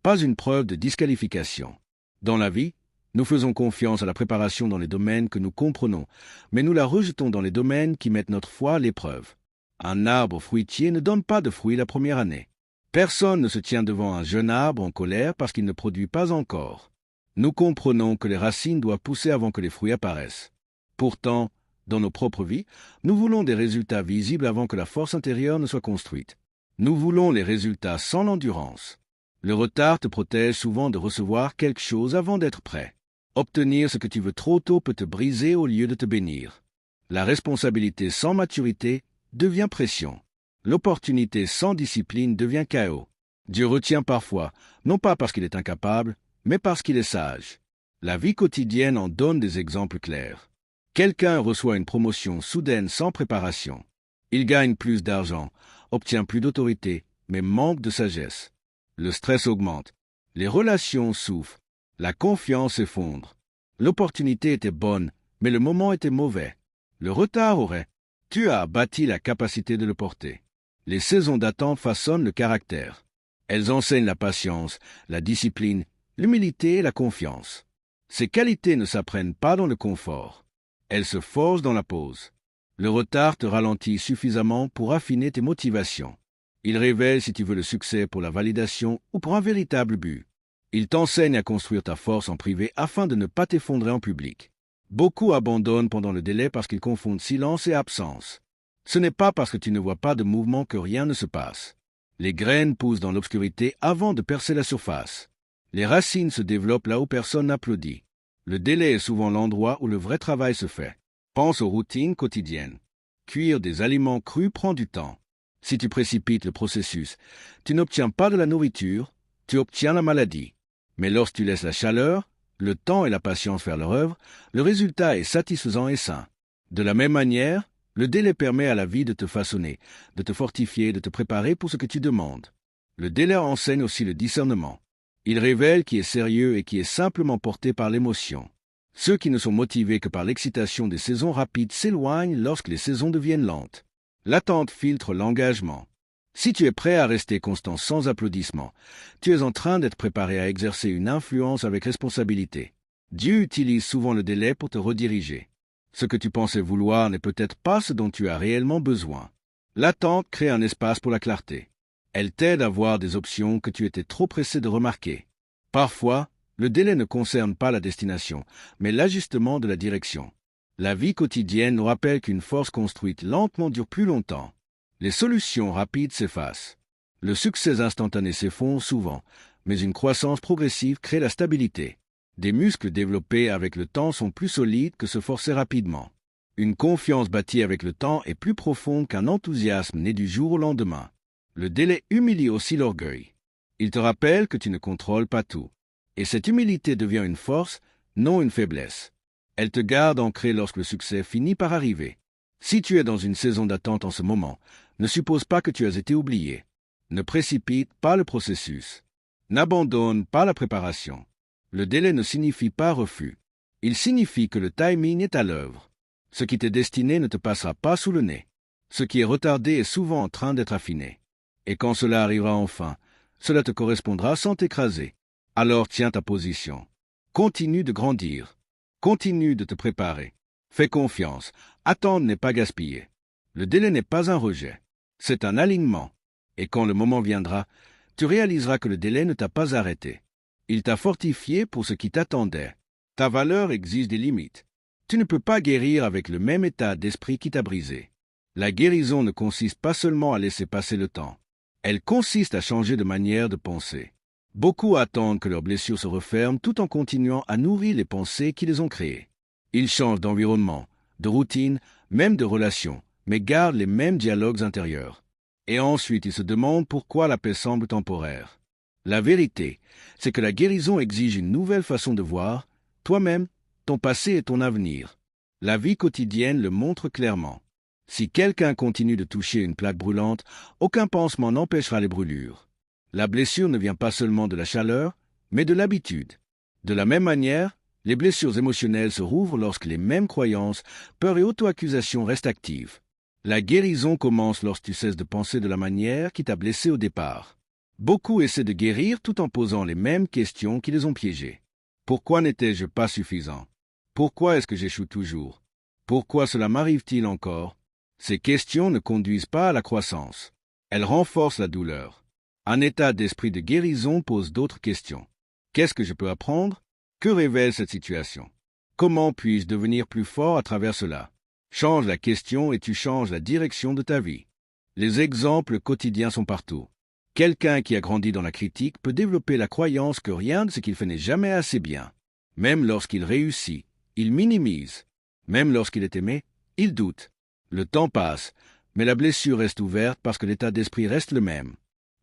pas une preuve de disqualification. Dans la vie, nous faisons confiance à la préparation dans les domaines que nous comprenons, mais nous la rejetons dans les domaines qui mettent notre foi à l'épreuve. Un arbre fruitier ne donne pas de fruits la première année. Personne ne se tient devant un jeune arbre en colère parce qu'il ne produit pas encore. Nous comprenons que les racines doivent pousser avant que les fruits apparaissent. Pourtant, dans nos propres vies, nous voulons des résultats visibles avant que la force intérieure ne soit construite. Nous voulons les résultats sans l'endurance. Le retard te protège souvent de recevoir quelque chose avant d'être prêt. Obtenir ce que tu veux trop tôt peut te briser au lieu de te bénir. La responsabilité sans maturité devient pression. L'opportunité sans discipline devient chaos. Dieu retient parfois, non pas parce qu'il est incapable, mais parce qu'il est sage. La vie quotidienne en donne des exemples clairs. Quelqu'un reçoit une promotion soudaine sans préparation. Il gagne plus d'argent, obtient plus d'autorité, mais manque de sagesse. Le stress augmente, les relations souffrent, la confiance s'effondre. L'opportunité était bonne, mais le moment était mauvais. Le retard aurait. Tu as bâti la capacité de le porter. Les saisons d'attente façonnent le caractère. Elles enseignent la patience, la discipline, l'humilité et la confiance. Ces qualités ne s'apprennent pas dans le confort. Elles se forgent dans la pause. Le retard te ralentit suffisamment pour affiner tes motivations. Il révèle si tu veux le succès pour la validation ou pour un véritable but. Il t'enseigne à construire ta force en privé afin de ne pas t'effondrer en public. Beaucoup abandonnent pendant le délai parce qu'ils confondent silence et absence. Ce n'est pas parce que tu ne vois pas de mouvement que rien ne se passe. Les graines poussent dans l'obscurité avant de percer la surface. Les racines se développent là où personne n'applaudit. Le délai est souvent l'endroit où le vrai travail se fait. Pense aux routines quotidiennes. Cuire des aliments crus prend du temps. Si tu précipites le processus, tu n'obtiens pas de la nourriture, tu obtiens la maladie. Mais lorsque tu laisses la chaleur, le temps et la patience faire leur œuvre, le résultat est satisfaisant et sain. De la même manière, le délai permet à la vie de te façonner, de te fortifier, de te préparer pour ce que tu demandes. Le délai enseigne aussi le discernement. Il révèle qui est sérieux et qui est simplement porté par l'émotion. Ceux qui ne sont motivés que par l'excitation des saisons rapides s'éloignent lorsque les saisons deviennent lentes. L'attente filtre l'engagement. Si tu es prêt à rester constant sans applaudissement, tu es en train d'être préparé à exercer une influence avec responsabilité. Dieu utilise souvent le délai pour te rediriger. Ce que tu pensais vouloir n'est peut-être pas ce dont tu as réellement besoin. L'attente crée un espace pour la clarté. Elle t'aide à voir des options que tu étais trop pressé de remarquer. Parfois, le délai ne concerne pas la destination, mais l'ajustement de la direction. La vie quotidienne nous rappelle qu'une force construite lentement dure plus longtemps. Les solutions rapides s'effacent. Le succès instantané s'effondre souvent, mais une croissance progressive crée la stabilité. Des muscles développés avec le temps sont plus solides que se forcer rapidement. Une confiance bâtie avec le temps est plus profonde qu'un enthousiasme né du jour au lendemain. Le délai humilie aussi l'orgueil. Il te rappelle que tu ne contrôles pas tout. Et cette humilité devient une force, non une faiblesse. Elle te garde ancré lorsque le succès finit par arriver. Si tu es dans une saison d'attente en ce moment, ne suppose pas que tu as été oublié. Ne précipite pas le processus. N'abandonne pas la préparation. Le délai ne signifie pas refus. Il signifie que le timing est à l'œuvre. Ce qui t'est destiné ne te passera pas sous le nez. Ce qui est retardé est souvent en train d'être affiné. Et quand cela arrivera enfin, cela te correspondra sans t'écraser. Alors tiens ta position. Continue de grandir. Continue de te préparer. Fais confiance. Attendre n'est pas gaspiller. Le délai n'est pas un rejet. C'est un alignement. Et quand le moment viendra, tu réaliseras que le délai ne t'a pas arrêté. Il t'a fortifié pour ce qui t'attendait. Ta valeur exige des limites. Tu ne peux pas guérir avec le même état d'esprit qui t'a brisé. La guérison ne consiste pas seulement à laisser passer le temps. Elle consiste à changer de manière de penser. Beaucoup attendent que leurs blessures se referment tout en continuant à nourrir les pensées qui les ont créées. Ils changent d'environnement, de routine, même de relation, mais gardent les mêmes dialogues intérieurs. Et ensuite ils se demandent pourquoi la paix semble temporaire. La vérité, c'est que la guérison exige une nouvelle façon de voir toi-même, ton passé et ton avenir. La vie quotidienne le montre clairement. Si quelqu'un continue de toucher une plaque brûlante, aucun pansement n'empêchera les brûlures. La blessure ne vient pas seulement de la chaleur, mais de l'habitude. De la même manière, les blessures émotionnelles se rouvrent lorsque les mêmes croyances, peurs et auto-accusations restent actives. La guérison commence lorsque tu cesses de penser de la manière qui t'a blessé au départ. Beaucoup essaient de guérir tout en posant les mêmes questions qui les ont piégés. Pourquoi n'étais-je pas suffisant? Pourquoi est-ce que j'échoue toujours? Pourquoi cela m'arrive-t-il encore? Ces questions ne conduisent pas à la croissance. Elles renforcent la douleur. Un état d'esprit de guérison pose d'autres questions. Qu'est-ce que je peux apprendre? Que révèle cette situation? Comment puis-je devenir plus fort à travers cela? Change la question et tu changes la direction de ta vie. Les exemples quotidiens sont partout. Quelqu'un qui a grandi dans la critique peut développer la croyance que rien de ce qu'il fait n'est jamais assez bien. Même lorsqu'il réussit, il minimise. Même lorsqu'il est aimé, il doute. Le temps passe, mais la blessure reste ouverte parce que l'état d'esprit reste le même.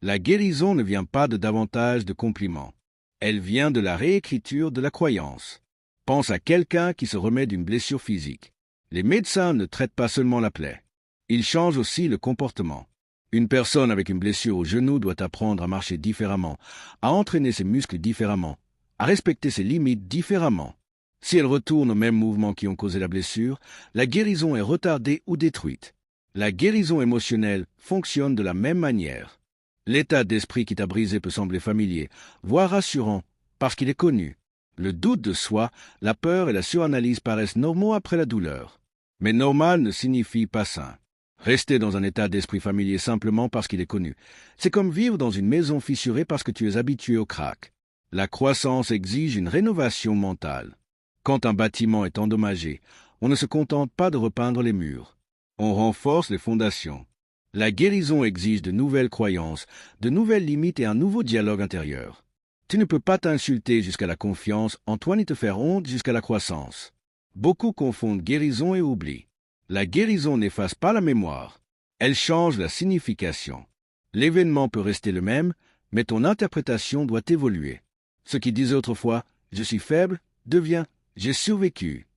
La guérison ne vient pas de davantage de compliments. Elle vient de la réécriture de la croyance. Pense à quelqu'un qui se remet d'une blessure physique. Les médecins ne traitent pas seulement la plaie. Ils changent aussi le comportement. Une personne avec une blessure au genou doit apprendre à marcher différemment, à entraîner ses muscles différemment, à respecter ses limites différemment. Si elle retourne aux mêmes mouvements qui ont causé la blessure, la guérison est retardée ou détruite. La guérison émotionnelle fonctionne de la même manière. L'état d'esprit qui t'a brisé peut sembler familier, voire rassurant, parce qu'il est connu. Le doute de soi, la peur et la suranalyse paraissent normaux après la douleur. Mais normal ne signifie pas sain. Rester dans un état d'esprit familier simplement parce qu'il est connu, c'est comme vivre dans une maison fissurée parce que tu es habitué au crack. La croissance exige une rénovation mentale. Quand un bâtiment est endommagé, on ne se contente pas de repeindre les murs. On renforce les fondations. La guérison exige de nouvelles croyances, de nouvelles limites et un nouveau dialogue intérieur. Tu ne peux pas t'insulter jusqu'à la confiance, en toi ni te faire honte jusqu'à la croissance. Beaucoup confondent guérison et oubli. La guérison n'efface pas la mémoire. Elle change la signification. L'événement peut rester le même, mais ton interprétation doit évoluer. Ce qui disait autrefois « je suis faible » devient « j'ai survécu ».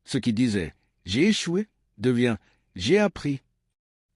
Ce qui disait « j'ai échoué » devient « j'ai appris ».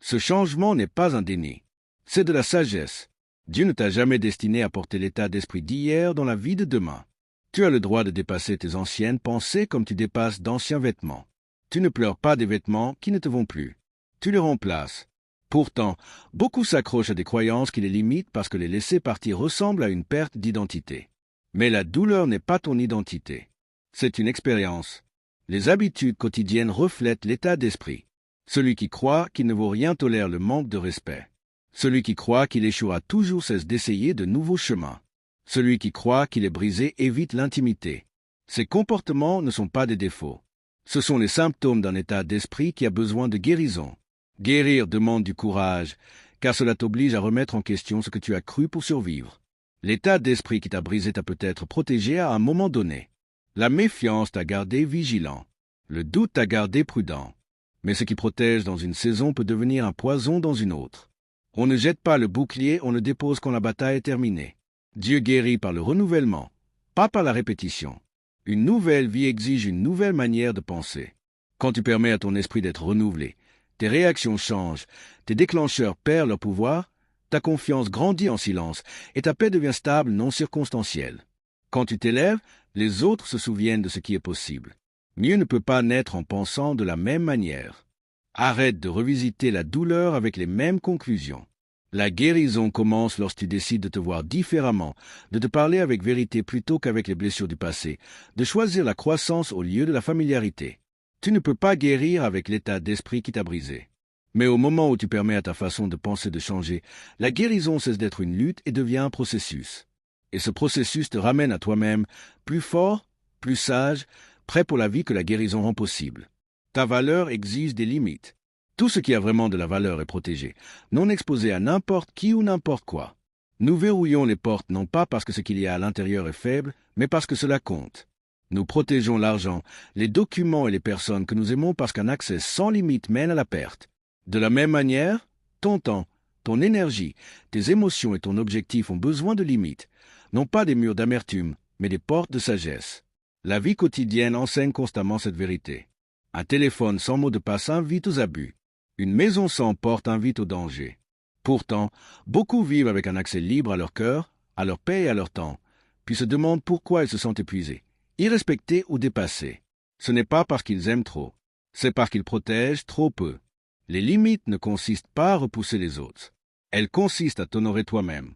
Ce changement n'est pas un déni. C'est de la sagesse. Dieu ne t'a jamais destiné à porter l'état d'esprit d'hier dans la vie de demain. Tu as le droit de dépasser tes anciennes pensées comme tu dépasses d'anciens vêtements. Tu ne pleures pas des vêtements qui ne te vont plus. Tu les remplaces. Pourtant, beaucoup s'accrochent à des croyances qui les limitent parce que les laisser partir ressemble à une perte d'identité. Mais la douleur n'est pas ton identité. C'est une expérience. Les habitudes quotidiennes reflètent l'état d'esprit. Celui qui croit qu'il ne vaut rien tolère le manque de respect. Celui qui croit qu'il échouera toujours cesse d'essayer de nouveaux chemins. Celui qui croit qu'il est brisé évite l'intimité. Ces comportements ne sont pas des défauts. Ce sont les symptômes d'un état d'esprit qui a besoin de guérison. Guérir demande du courage, car cela t'oblige à remettre en question ce que tu as cru pour survivre. L'état d'esprit qui t'a brisé t'a peut-être protégé à un moment donné. La méfiance t'a gardé vigilant. Le doute t'a gardé prudent. Mais ce qui protège dans une saison peut devenir un poison dans une autre. On ne jette pas le bouclier, on le dépose quand la bataille est terminée. Dieu guérit par le renouvellement, pas par la répétition. Une nouvelle vie exige une nouvelle manière de penser. Quand tu permets à ton esprit d'être renouvelé, tes réactions changent, tes déclencheurs perdent leur pouvoir, ta confiance grandit en silence et ta paix devient stable, non circonstancielle. Quand tu t'élèves, les autres se souviennent de ce qui est possible. Mieux ne peut pas naître en pensant de la même manière. Arrête de revisiter la douleur avec les mêmes conclusions. La guérison commence lorsque tu décides de te voir différemment, de te parler avec vérité plutôt qu'avec les blessures du passé, de choisir la croissance au lieu de la familiarité. Tu ne peux pas guérir avec l'état d'esprit qui t'a brisé. Mais au moment où tu permets à ta façon de penser de changer, la guérison cesse d'être une lutte et devient un processus. Et ce processus te ramène à toi-même, plus fort, plus sage, prêt pour la vie que la guérison rend possible. Ta valeur exige des limites. Tout ce qui a vraiment de la valeur est protégé, non exposé à n'importe qui ou n'importe quoi. Nous verrouillons les portes non pas parce que ce qu'il y a à l'intérieur est faible, mais parce que cela compte. Nous protégeons l'argent, les documents et les personnes que nous aimons parce qu'un accès sans limite mène à la perte. De la même manière, ton temps, Ton énergie, tes émotions et ton objectif ont besoin de limites, non pas des murs d'amertume, mais des portes de sagesse. La vie quotidienne enseigne constamment cette vérité. Un téléphone sans mot de passe invite aux abus. Une maison sans porte invite au danger. Pourtant, beaucoup vivent avec un accès libre à leur cœur, à leur paix et à leur temps, puis se demandent pourquoi ils se sentent épuisés, irrespectés ou dépassés. Ce n'est pas parce qu'ils aiment trop, c'est parce qu'ils protègent trop peu. Les limites ne consistent pas à repousser les autres. Elles consistent à t'honorer toi-même.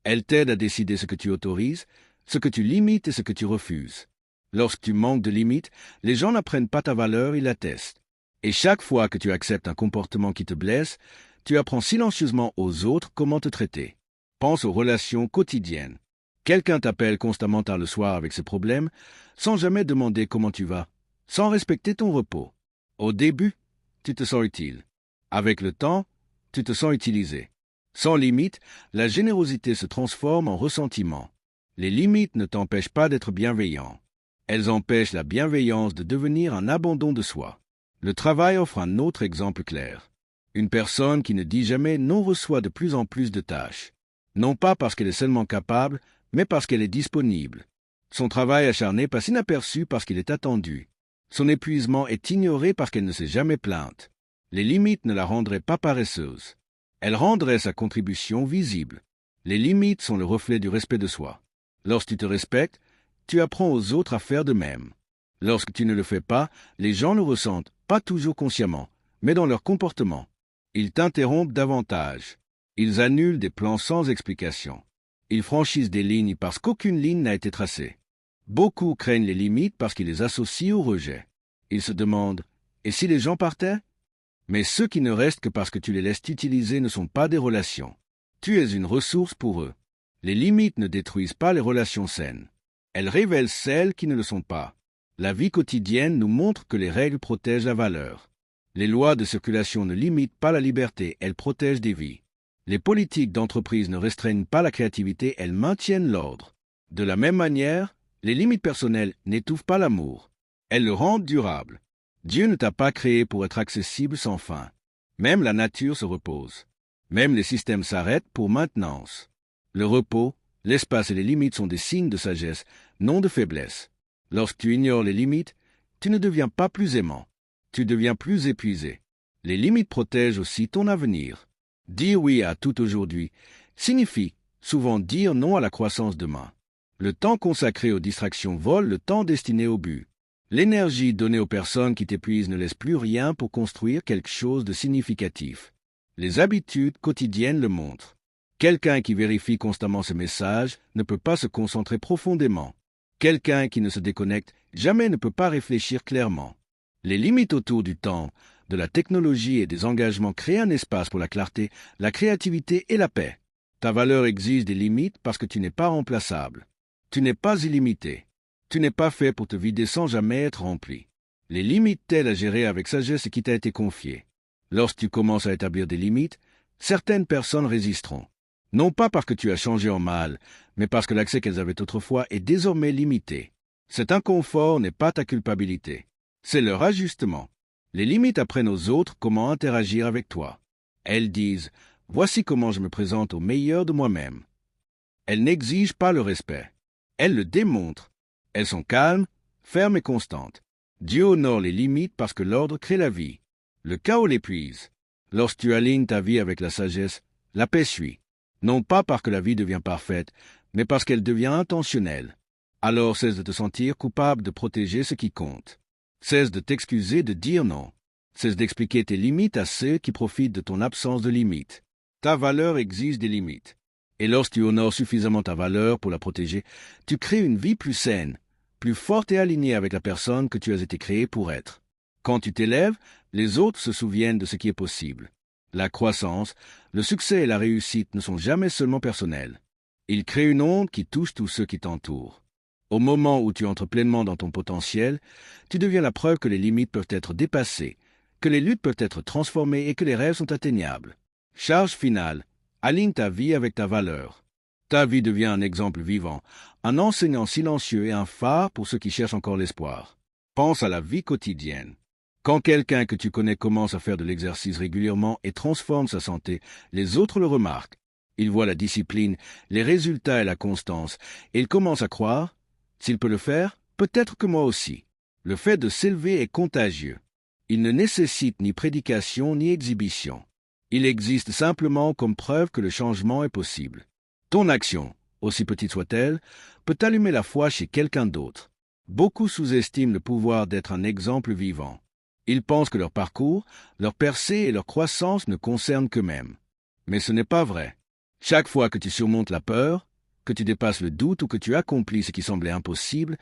Elles t'aident à décider ce que tu autorises, ce que tu limites et ce que tu refuses. Lorsque tu manques de limites, les gens n'apprennent pas ta valeur, ils la testent. Et chaque fois que tu acceptes un comportement qui te blesse, tu apprends silencieusement aux autres comment te traiter. Pense aux relations quotidiennes. Quelqu'un t'appelle constamment tard le soir avec ses problèmes, sans jamais demander comment tu vas, sans respecter ton repos. Au début, tu te sens utile. Avec le temps, tu te sens utilisé. Sans limite, la générosité se transforme en ressentiment. Les limites ne t'empêchent pas d'être bienveillant. Elles empêchent la bienveillance de devenir un abandon de soi. Le travail offre un autre exemple clair. Une personne qui ne dit jamais non reçoit de plus en plus de tâches. Non pas parce qu'elle est seulement capable, mais parce qu'elle est disponible. Son travail acharné passe inaperçu parce qu'il est attendu. Son épuisement est ignoré parce qu'elle ne s'est jamais plainte. Les limites ne la rendraient pas paresseuse. Elles rendraient sa contribution visible. Les limites sont le reflet du respect de soi. Lorsque tu te respectes, tu apprends aux autres à faire de même. Lorsque tu ne le fais pas, les gens le ressentent, pas toujours consciemment, mais dans leur comportement. Ils t'interrompent davantage. Ils annulent des plans sans explication. Ils franchissent des lignes parce qu'aucune ligne n'a été tracée. Beaucoup craignent les limites parce qu'ils les associent au rejet. Ils se demandent « Et si les gens partaient ?» Mais ceux qui ne restent que parce que tu les laisses t'utiliser ne sont pas des relations. Tu es une ressource pour eux. Les limites ne détruisent pas les relations saines. Elles révèlent celles qui ne le sont pas. La vie quotidienne nous montre que les règles protègent la valeur. Les lois de circulation ne limitent pas la liberté, elles protègent des vies. Les politiques d'entreprise ne restreignent pas la créativité, elles maintiennent l'ordre. De la même manière, les limites personnelles n'étouffent pas l'amour. Elles le rendent durable. Dieu ne t'a pas créé pour être accessible sans fin. Même la nature se repose. Même les systèmes s'arrêtent pour maintenance. Le repos, l'espace et les limites sont des signes de sagesse, non de faiblesse. Lorsque tu ignores les limites, tu ne deviens pas plus aimant. Tu deviens plus épuisé. Les limites protègent aussi ton avenir. Dire oui à tout aujourd'hui signifie souvent dire non à la croissance demain. Le temps consacré aux distractions vole le temps destiné au but. L'énergie donnée aux personnes qui t'épuisent ne laisse plus rien pour construire quelque chose de significatif. Les habitudes quotidiennes le montrent. Quelqu'un qui vérifie constamment ses messages ne peut pas se concentrer profondément. Quelqu'un qui ne se déconnecte jamais ne peut pas réfléchir clairement. Les limites autour du temps, de la technologie et des engagements créent un espace pour la clarté, la créativité et la paix. Ta valeur exige des limites parce que tu n'es pas remplaçable. Tu n'es pas illimité. Tu n'es pas fait pour te vider sans jamais être rempli. Les limites t'aident à gérer avec sagesse ce qui t'a été confié. Lorsque tu commences à établir des limites, certaines personnes résisteront. Non pas parce que tu as changé en mal, mais parce que l'accès qu'elles avaient autrefois est désormais limité. Cet inconfort n'est pas ta culpabilité. C'est leur ajustement. Les limites apprennent aux autres comment interagir avec toi. Elles disent « Voici comment je me présente au meilleur de moi-même ». Elles n'exigent pas le respect. Elles le démontrent. Elles sont calmes, fermes et constantes. Dieu honore les limites parce que l'ordre crée la vie. Le chaos l'épuise. Lorsque tu alignes ta vie avec la sagesse, la paix suit. Non pas parce que la vie devient parfaite, mais parce qu'elle devient intentionnelle. Alors cesse de te sentir coupable de protéger ce qui compte. Cesse de t'excuser de dire non. Cesse d'expliquer tes limites à ceux qui profitent de ton absence de limites. Ta valeur exige des limites. Et lorsque tu honores suffisamment ta valeur pour la protéger, tu crées une vie plus saine, plus forte et alignée avec la personne que tu as été créé pour être. Quand tu t'élèves, les autres se souviennent de ce qui est possible. La croissance, le succès et la réussite ne sont jamais seulement personnels. Ils créent une onde qui touche tous ceux qui t'entourent. Au moment où tu entres pleinement dans ton potentiel, tu deviens la preuve que les limites peuvent être dépassées, que les luttes peuvent être transformées et que les rêves sont atteignables. Charge finale. Aligne ta vie avec ta valeur. Ta vie devient un exemple vivant, un enseignant silencieux et un phare pour ceux qui cherchent encore l'espoir. Pense à la vie quotidienne. Quand quelqu'un que tu connais commence à faire de l'exercice régulièrement et transforme sa santé, les autres le remarquent. Ils voient la discipline, les résultats et la constance, et ils commencent à croire, s'il peut le faire, peut-être que moi aussi. Le fait de s'élever est contagieux. Il ne nécessite ni prédication ni exhibition. Il existe simplement comme preuve que le changement est possible. Ton action, aussi petite soit-elle, peut allumer la foi chez quelqu'un d'autre. Beaucoup sous-estiment le pouvoir d'être un exemple vivant. Ils pensent que leur parcours, leur percée et leur croissance ne concernent qu'eux-mêmes. Mais ce n'est pas vrai. Chaque fois que tu surmontes la peur, que tu dépasses le doute ou que tu accomplis ce qui semblait impossible,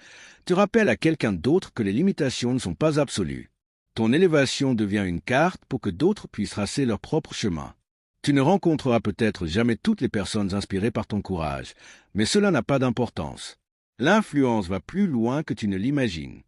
tu rappelles à quelqu'un d'autre que les limitations ne sont pas absolues. Ton élévation devient une carte pour que d'autres puissent tracer leur propre chemin. Tu ne rencontreras peut-être jamais toutes les personnes inspirées par ton courage, mais cela n'a pas d'importance. L'influence va plus loin que tu ne l'imagines.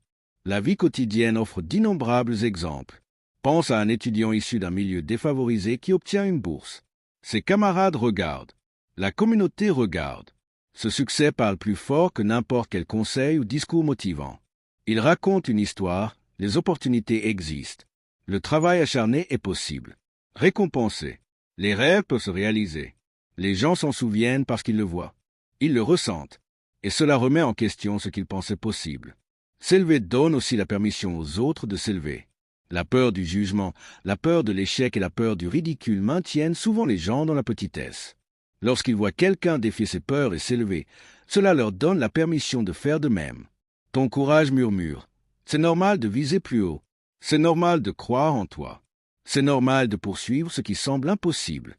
La vie quotidienne offre d'innombrables exemples. Pense à un étudiant issu d'un milieu défavorisé qui obtient une bourse. Ses camarades regardent. La communauté regarde. Ce succès parle plus fort que n'importe quel conseil ou discours motivant. Il raconte une histoire, les opportunités existent. Le travail acharné est possible. Récompensé. Les rêves peuvent se réaliser. Les gens s'en souviennent parce qu'ils le voient. Ils le ressentent. Et cela remet en question ce qu'ils pensaient possible. S'élever donne aussi la permission aux autres de s'élever. La peur du jugement, la peur de l'échec et la peur du ridicule maintiennent souvent les gens dans la petitesse. Lorsqu'ils voient quelqu'un défier ses peurs et s'élever, cela leur donne la permission de faire de même. Ton courage murmure. C'est normal de viser plus haut. C'est normal de croire en toi. C'est normal de poursuivre ce qui semble impossible.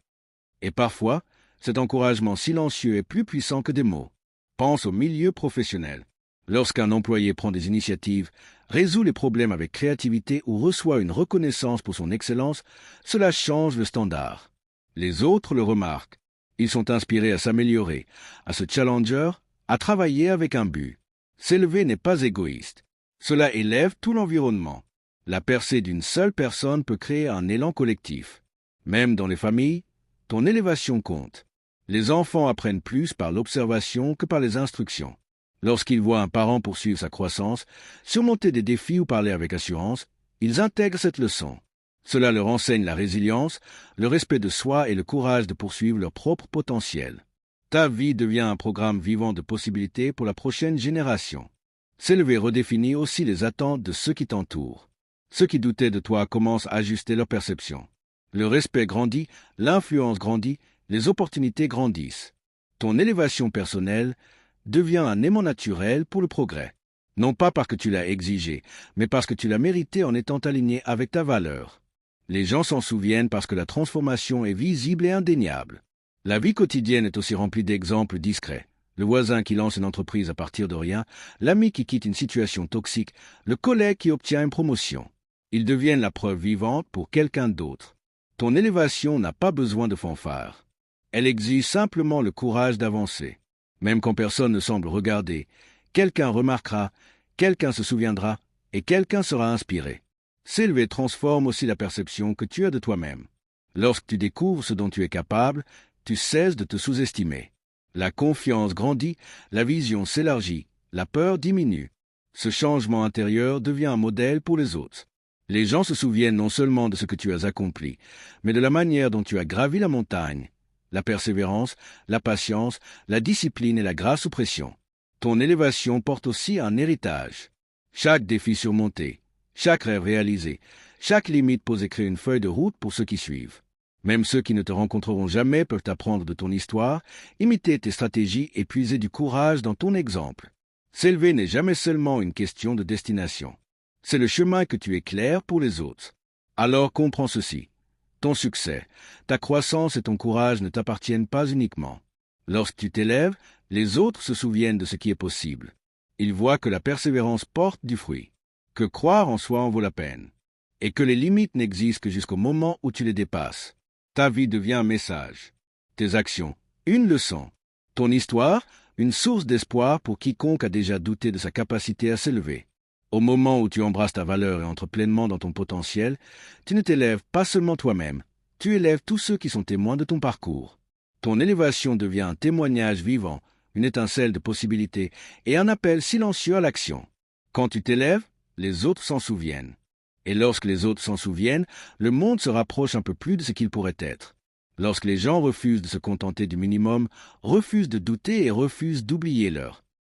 Et parfois, cet encouragement silencieux est plus puissant que des mots. Pense au milieu professionnel. Lorsqu'un employé prend des initiatives, résout les problèmes avec créativité ou reçoit une reconnaissance pour son excellence, cela change le standard. Les autres le remarquent. Ils sont inspirés à s'améliorer, à se challenger, à travailler avec un but. S'élever n'est pas égoïste. Cela élève tout l'environnement. La percée d'une seule personne peut créer un élan collectif. Même dans les familles, ton élévation compte. Les enfants apprennent plus par l'observation que par les instructions. Lorsqu'ils voient un parent poursuivre sa croissance, surmonter des défis ou parler avec assurance, ils intègrent cette leçon. Cela leur enseigne la résilience, le respect de soi et le courage de poursuivre leur propre potentiel. Ta vie devient un programme vivant de possibilités pour la prochaine génération. S'élever redéfinit aussi les attentes de ceux qui t'entourent. Ceux qui doutaient de toi commencent à ajuster leur perception. Le respect grandit, l'influence grandit, les opportunités grandissent. Ton élévation personnelle devient un aimant naturel pour le progrès. Non pas parce que tu l'as exigé, mais parce que tu l'as mérité en étant aligné avec ta valeur. Les gens s'en souviennent parce que la transformation est visible et indéniable. La vie quotidienne est aussi remplie d'exemples discrets. Le voisin qui lance une entreprise à partir de rien, l'ami qui quitte une situation toxique, le collègue qui obtient une promotion. Ils deviennent la preuve vivante pour quelqu'un d'autre. Ton élévation n'a pas besoin de fanfare. Elle exige simplement le courage d'avancer. Même quand personne ne semble regarder, quelqu'un remarquera, quelqu'un se souviendra et quelqu'un sera inspiré. S'élever transforme aussi la perception que tu as de toi-même. Lorsque tu découvres ce dont tu es capable, tu cesses de te sous-estimer. La confiance grandit, la vision s'élargit, la peur diminue. Ce changement intérieur devient un modèle pour les autres. Les gens se souviennent non seulement de ce que tu as accompli, mais de la manière dont tu as gravi la montagne. La persévérance, la patience, la discipline et la grâce aux pressions. Ton élévation porte aussi un héritage. Chaque défi surmonté, chaque rêve réalisé, chaque limite posée crée une feuille de route pour ceux qui suivent. Même ceux qui ne te rencontreront jamais peuvent apprendre de ton histoire, imiter tes stratégies et puiser du courage dans ton exemple. S'élever n'est jamais seulement une question de destination. C'est le chemin que tu éclaires pour les autres. Alors comprends ceci. Ton succès, ta croissance et ton courage ne t'appartiennent pas uniquement. Lorsque tu t'élèves, les autres se souviennent de ce qui est possible. Ils voient que la persévérance porte du fruit, que croire en soi en vaut la peine, et que les limites n'existent que jusqu'au moment où tu les dépasses. Ta vie devient un message, tes actions, une leçon, ton histoire, une source d'espoir pour quiconque a déjà douté de sa capacité à s'élever. Au moment où tu embrasses ta valeur et entres pleinement dans ton potentiel, tu ne t'élèves pas seulement toi-même, tu élèves tous ceux qui sont témoins de ton parcours. Ton élévation devient un témoignage vivant, une étincelle de possibilités et un appel silencieux à l'action. Quand tu t'élèves, les autres s'en souviennent. Et lorsque les autres s'en souviennent, le monde se rapproche un peu plus de ce qu'il pourrait être. Lorsque les gens refusent de se contenter du minimum, refusent de douter et refusent d'oublier l'heure,